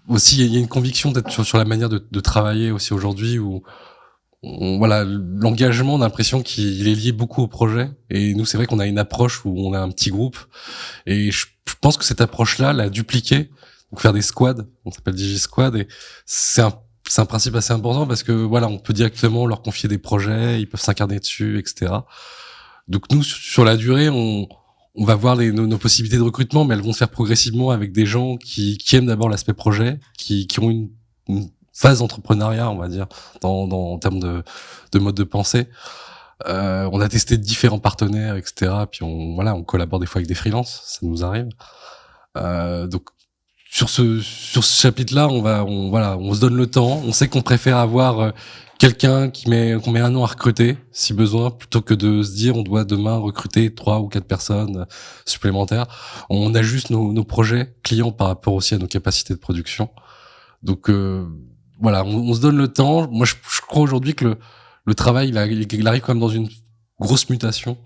Aussi, il y a une conviction peut-être sur la manière de travailler aussi aujourd'hui où voilà, l'engagement, on a l'impression qu'il est lié beaucoup au projet. Et nous, c'est vrai qu'on a une approche où on a un petit groupe. Et je pense que cette approche-là, la dupliquer, donc faire des squads, on s'appelle DigiSquad, et c'est un principe assez important parce que voilà, on peut directement leur confier des projets, ils peuvent s'incarner dessus, etc. Donc nous, sur la durée, on va voir nos possibilités de recrutement, mais elles vont se faire progressivement avec des gens qui aiment d'abord l'aspect projet, qui ont une phase d'entrepreneuriat, on va dire, en termes de mode de pensée. On a testé différents partenaires, etc. Puis on collabore des fois avec des freelances, ça nous arrive. Donc sur ce chapitre-là, on se donne le temps. On sait qu'on préfère avoir quelqu'un qu'on met un an à recruter, si besoin, plutôt que de se dire on doit demain recruter 3 ou 4 personnes supplémentaires. On ajuste nos projets clients par rapport aussi à nos capacités de production. Donc on se donne le temps. Moi, je crois aujourd'hui que le travail, il arrive quand même dans une grosse mutation.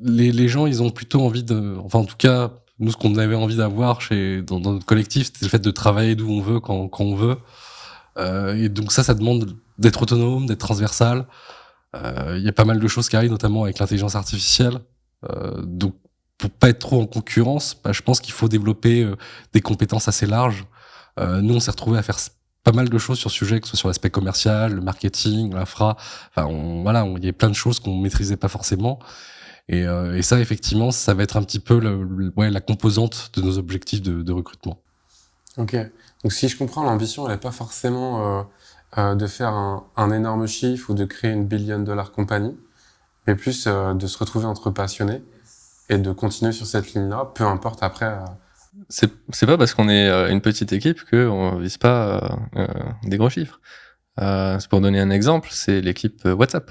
Les gens, ils ont plutôt envie enfin en tout cas, nous, ce qu'on avait envie d'avoir dans notre collectif, c'était le fait de travailler d'où on veut, quand on veut. Et donc ça demande d'être autonome, d'être transversal. Il y a pas mal de choses qui arrivent, notamment avec l'intelligence artificielle. Donc pour pas être trop en concurrence, je pense qu'il faut développer des compétences assez larges. Nous, on s'est retrouvés à faire pas mal de choses sur ce sujet, que ce soit sur l'aspect commercial, le marketing, l'infra. Enfin, il y a plein de choses qu'on maîtrisait pas forcément. Et ça, effectivement, ça va être un petit peu la composante de nos objectifs de recrutement. Ok. Donc, si je comprends, l'ambition, elle n'est pas forcément de faire un énorme chiffre ou de créer une billion-dollar compagnie, mais plus de se retrouver entre passionnés et de continuer sur cette ligne-là, peu importe après. C'est pas parce qu'on est une petite équipe qu'on vise pas des gros chiffres. C'est pour donner un exemple, c'est l'équipe WhatsApp.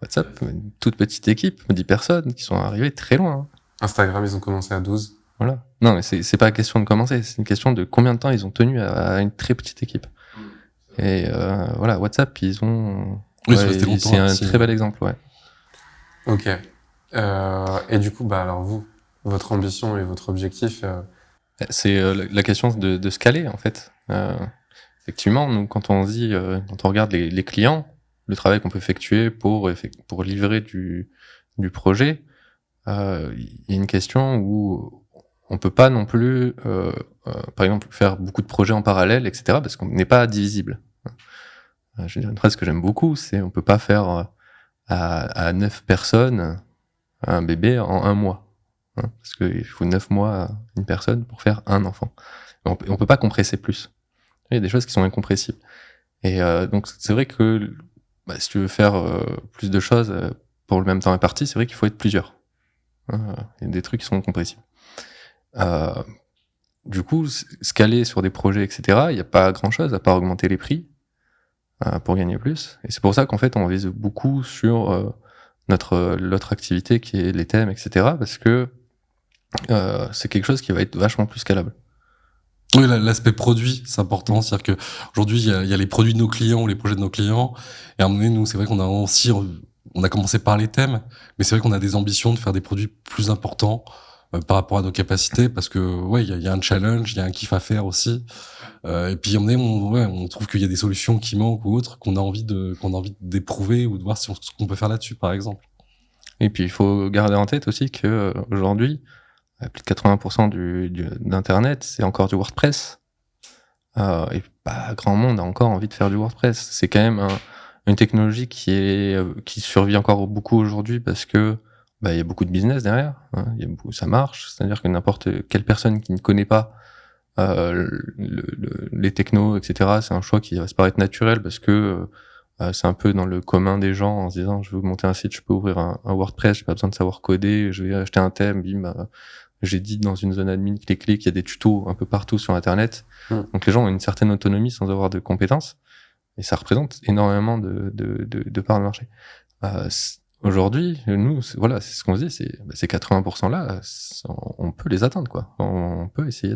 WhatsApp, une toute petite équipe, 10 personnes qui sont arrivées très loin. Hein. Instagram, ils ont commencé à 12. Voilà. Non, mais c'est pas question de commencer, c'est une question de combien de temps ils ont tenu à une très petite équipe. Et voilà, WhatsApp, ils ont... Oui, c'est un très bel exemple, ouais. Ok. Et du coup, alors vous, votre ambition et votre objectif... C'est la question de scaler, en fait. Effectivement, nous, quand on regarde les clients, le travail qu'on peut effectuer pour livrer du projet, il y a une question où on peut pas non plus, par exemple, faire beaucoup de projets en parallèle, etc., parce qu'on n'est pas divisible. Je veux dire, une phrase que j'aime beaucoup, c'est on peut pas faire à 9 personnes un bébé en 1 mois. Hein, parce qu'il faut 9 mois à une personne pour faire un enfant. On peut pas compresser plus. Il y a des choses qui sont incompressibles. Et donc c'est vrai que si tu veux faire plus de choses pour le même temps imparti, c'est vrai qu'il faut être plusieurs. Il y a des trucs qui sont incompressibles. Du coup, scaler sur des projets, etc., il n'y a pas grand-chose à part augmenter les prix pour gagner plus. Et c'est pour ça qu'en fait, on vise beaucoup sur l'autre activité qui est les thèmes, etc., parce que c'est quelque chose qui va être vachement plus scalable. Oui, l'aspect produit, c'est important. C'est-à-dire que aujourd'hui, il y a les produits de nos clients ou les projets de nos clients. Et à un moment donné, nous, c'est vrai qu'on a aussi, on a commencé par les thèmes, mais c'est vrai qu'on a des ambitions de faire des produits plus importants par rapport à nos capacités, parce que il y a un challenge, il y a un kiff à faire aussi. Et puis à un moment donné, on trouve qu'il y a des solutions qui manquent ou autres qu'on a envie d'éprouver ou de voir ce qu'on peut faire là-dessus, par exemple. Et puis il faut garder en tête aussi que aujourd'hui, plus de 80% d'internet, c'est encore du WordPress. Et pas grand monde a encore envie de faire du WordPress. C'est quand même une technologie qui survit encore beaucoup aujourd'hui parce que il y a beaucoup de business derrière. Hein, ça marche. C'est-à-dire que n'importe quelle personne qui ne connaît pas les technos, etc., c'est un choix qui va se paraître naturel parce que c'est un peu dans le commun des gens en se disant je veux monter un site, je peux ouvrir un WordPress, j'ai pas besoin de savoir coder, je vais acheter un thème, bim, j'édite dans une zone admin, clic, il y a des tutos un peu partout sur Internet. Donc les gens ont une certaine autonomie sans avoir de compétences et ça représente énormément de parts de marché. Aujourd'hui, nous, c'est ce qu'on se dit, ces 80% là, on peut les atteindre, quoi. On peut essayer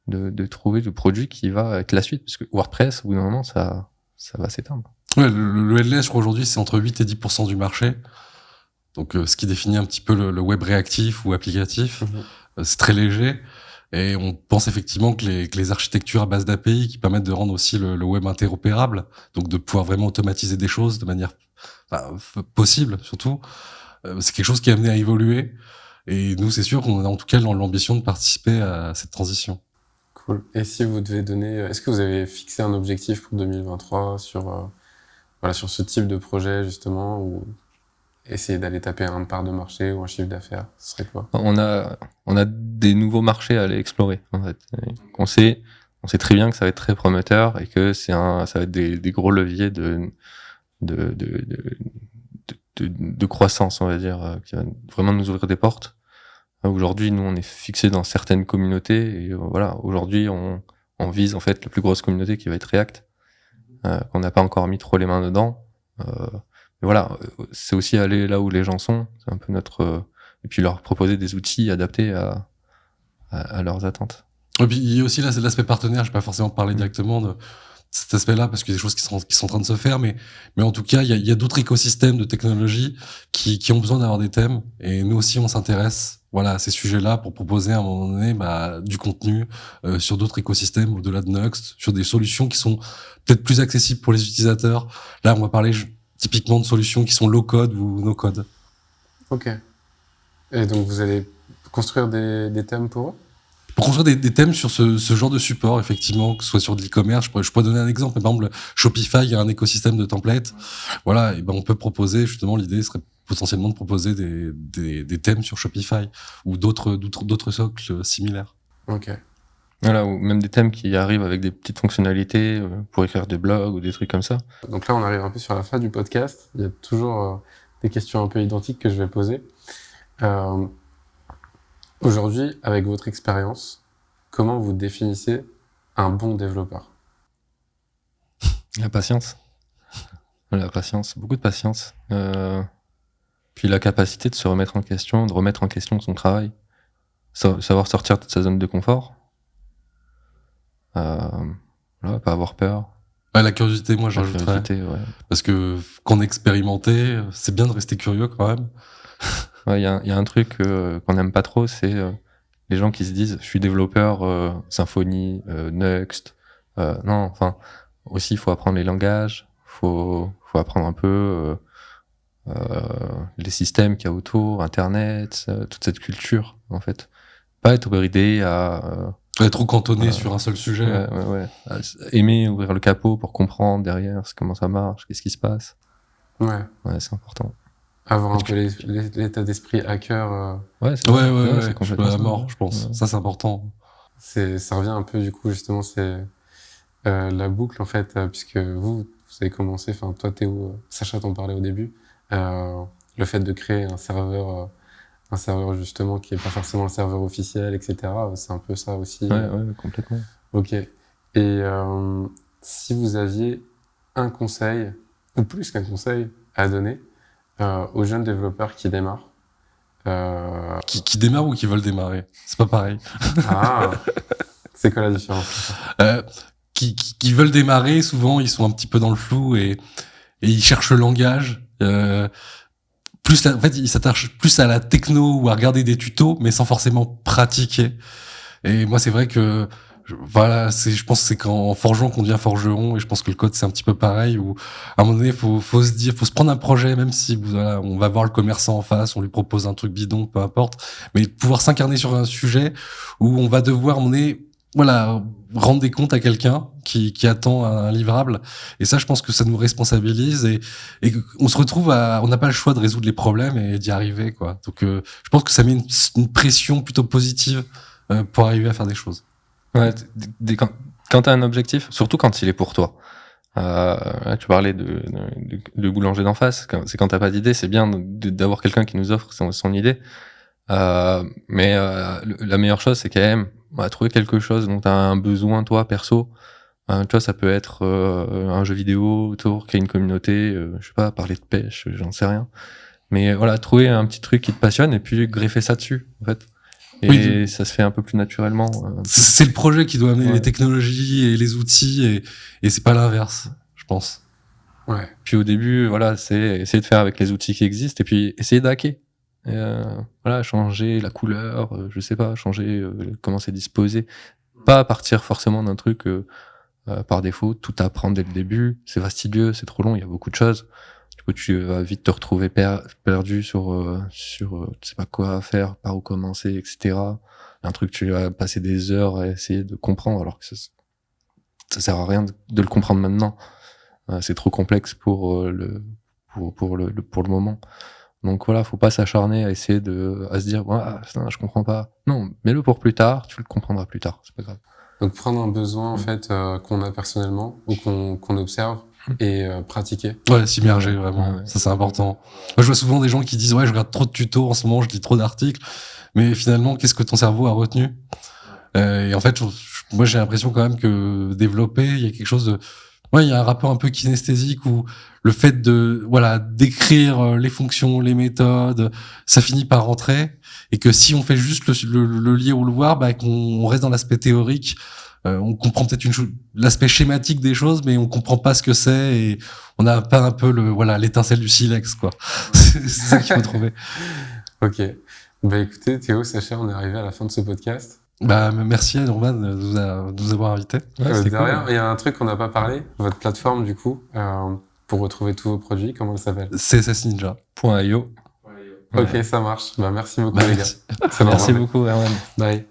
de trouver le produit qui va être la suite, parce que WordPress, au bout d'un moment, ça va s'éteindre. Ouais, le LLS, je crois, aujourd'hui, c'est entre 8 et 10% du marché. Donc, ce qui définit un petit peu le web réactif ou applicatif. C'est très léger. Et on pense effectivement que les architectures à base d'API qui permettent de rendre aussi le web interopérable, donc de pouvoir vraiment automatiser des choses de manière possible, surtout, c'est quelque chose qui est amené à évoluer. Et nous, c'est sûr qu'on a en tout cas l'ambition de participer à cette transition. Cool. Et si vous devez donner... Est-ce que vous avez fixé un objectif pour 2023 sur ce type de projet, justement, ou essayer d'aller taper une part de marché ou un chiffre d'affaires? Ce serait quoi? On a des nouveaux marchés à aller explorer, en fait. On sait très bien que ça va être très prometteur et que ça va être des gros leviers de croissance, on va dire, qui va vraiment nous ouvrir des portes. Aujourd'hui, nous, on est fixé dans certaines communautés et voilà, aujourd'hui, on vise en fait la plus grosse communauté qui va être React, qu'on n'a pas encore mis trop les mains dedans. Mais voilà, c'est aussi aller là où les gens sont, c'est un peu notre et puis leur proposer des outils adaptés à leurs attentes. Et puis il y a aussi là, c'est l'aspect partenaire. Je vais pas forcément parler directement de cet aspect-là parce qu'il y a des choses qui sont en train de se faire, mais en tout cas, il y a d'autres écosystèmes de technologie qui ont besoin d'avoir des thèmes. Et nous aussi, on s'intéresse, voilà, à ces sujets-là pour proposer à un moment donné, du contenu sur d'autres écosystèmes au-delà de Nuxt, sur des solutions qui sont peut-être plus accessibles pour les utilisateurs. Là, on va parler typiquement de solutions qui sont low-code ou no-code. Ok. Et donc, vous allez construire des thèmes pour eux? Pour construire des thèmes sur ce genre de support, effectivement, que ce soit sur de l'e-commerce, je pourrais donner un exemple. Par exemple, Shopify, il y a un écosystème de templates. Voilà, et ben on peut proposer, justement, l'idée serait potentiellement de proposer des thèmes sur Shopify ou d'autres socles similaires. Ok. Voilà, ou même des thèmes qui arrivent avec des petites fonctionnalités pour écrire des blogs ou des trucs comme ça. Donc là, on arrive un peu sur la fin du podcast. Il y a toujours des questions un peu identiques que je vais poser. Aujourd'hui, avec votre expérience, comment vous définissez un bon développeur? La patience. La patience, beaucoup de patience. Puis la capacité de se remettre en question, de remettre en question son travail. Savoir sortir de sa zone de confort. Voilà, pas avoir peur. Ouais, la curiosité, moi, La j'ajouterais. curiosité, ouais. Parce que qu'on est expérimenté, c'est bien de rester curieux quand même. Ouais, y a un truc qu'on n'aime pas trop, c'est les gens qui se disent je suis développeur Symfony, Nuxt. Non, enfin aussi il faut apprendre les langages, faut apprendre un peu les systèmes qu'il y a autour, Internet, toute cette culture en fait. Pas être bridé à Être trop cantonné sur un seul sujet. ouais. Aimer ouvrir le capot pour comprendre derrière comment ça marche, qu'est-ce qui se passe. Ouais. Ouais, c'est important. Avoir un peu l'état d'esprit hacker. Ouais, c'est Ouais, complètement à ça. mort, je pense. Ouais. Ça, c'est important. Ça revient un peu, du coup, justement, c'est la boucle, en fait, puisque vous avez commencé, enfin, toi, Théo, Sacha t'en parlait au début, le fait de créer un serveur justement qui est pas forcément un serveur officiel, etc. C'est un peu ça aussi. Ouais, complètement. Ok. Et si vous aviez un conseil, ou plus qu'un conseil, à donner aux jeunes développeurs qui démarrent, Qui démarrent ou qui veulent démarrer. C'est pas pareil. Ah, c'est quoi la différence? Qui veulent démarrer, souvent, ils sont un petit peu dans le flou et ils cherchent le langage. En fait, ils s'attachent plus à la techno ou à regarder des tutos, mais sans forcément pratiquer. Et moi, c'est vrai que, je pense que c'est qu'en forgeant qu'on devient forgeron, et je pense que le code, c'est un petit peu pareil, où, à un moment donné, faut se prendre un projet, même si, voilà, on va voir le commerçant en face, on lui propose un truc bidon, peu importe, mais pouvoir s'incarner sur un sujet où on va devoir, rendre des comptes à quelqu'un qui attend un livrable. Et ça, je pense que ça nous responsabilise et on se retrouve on n'a pas le choix de résoudre les problèmes et d'y arriver, quoi. Donc, je pense que ça met une pression plutôt positive pour arriver à faire des choses. Ouais, quand t'as un objectif, surtout quand il est pour toi. Là, tu parlais de boulanger d'en face. C'est quand t'as pas d'idée, c'est bien d'avoir quelqu'un qui nous offre son idée. Mais la meilleure chose, c'est quand même trouver quelque chose dont t'as un besoin, toi, perso. Tu vois, ça peut être un jeu vidéo autour, créer une communauté, je sais pas, parler de pêche, j'en sais rien. Mais voilà, trouver un petit truc qui te passionne et puis greffer ça dessus, en fait. Et oui, ça se fait un peu plus naturellement. C'est le projet qui doit amener les technologies et les outils et c'est pas l'inverse, je pense. Ouais. Puis au début, voilà, c'est essayer de faire avec les outils qui existent et puis essayer d'hacker. Voilà, changer la couleur, je sais pas, changer comment c'est disposé. Pas partir forcément d'un truc par défaut, tout apprendre dès le début. C'est fastidieux, c'est trop long, il y a beaucoup de choses. Du coup, tu vas vite te retrouver perdu sur tu sais pas quoi faire, par où commencer, etc. Un truc, tu vas passer des heures à essayer de comprendre, alors que ça sert à rien de le comprendre maintenant. C'est trop complexe pour le moment. Donc voilà, faut pas s'acharner à essayer à se dire putain, je comprends pas. Non, mets-le pour plus tard, tu le comprendras plus tard, c'est pas grave. Donc prendre un besoin en fait qu'on a personnellement ou qu'on observe et pratiquer. Ouais, s'immerger vraiment, ça c'est important. Moi je vois souvent des gens qui disent je regarde trop de tutos en ce moment, je lis trop d'articles. mais finalement, qu'est-ce que ton cerveau a retenu? Et en fait, moi, j'ai l'impression quand même que développer, il y a quelque chose de, ouais, il y a un rapport un peu kinesthésique où le fait de, voilà, d'écrire les fonctions, les méthodes, ça finit par rentrer, et que si on fait juste le lire ou le voir, bah, qu'on reste dans l'aspect théorique, on comprend peut-être l'aspect schématique des choses, mais on comprend pas ce que c'est, et on n'a pas un peu voilà, l'étincelle du silex, quoi. C'est ça qu'il faut trouver. Ok. Bah écoutez, Théo, Sacha, on est arrivé à la fin de ce podcast. Bah, merci à Norman de nous avoir invités. Ouais, c'était Derrière, cool. il y a un truc qu'on n'a pas parlé, votre plateforme du coup, pour retrouver tous vos produits, comment elle s'appelle? CSS Ninja. .io. Ok, ça marche. Bah merci beaucoup Bah, les gars. merci. Très bonne Merci journée. beaucoup, Erwan. Bye.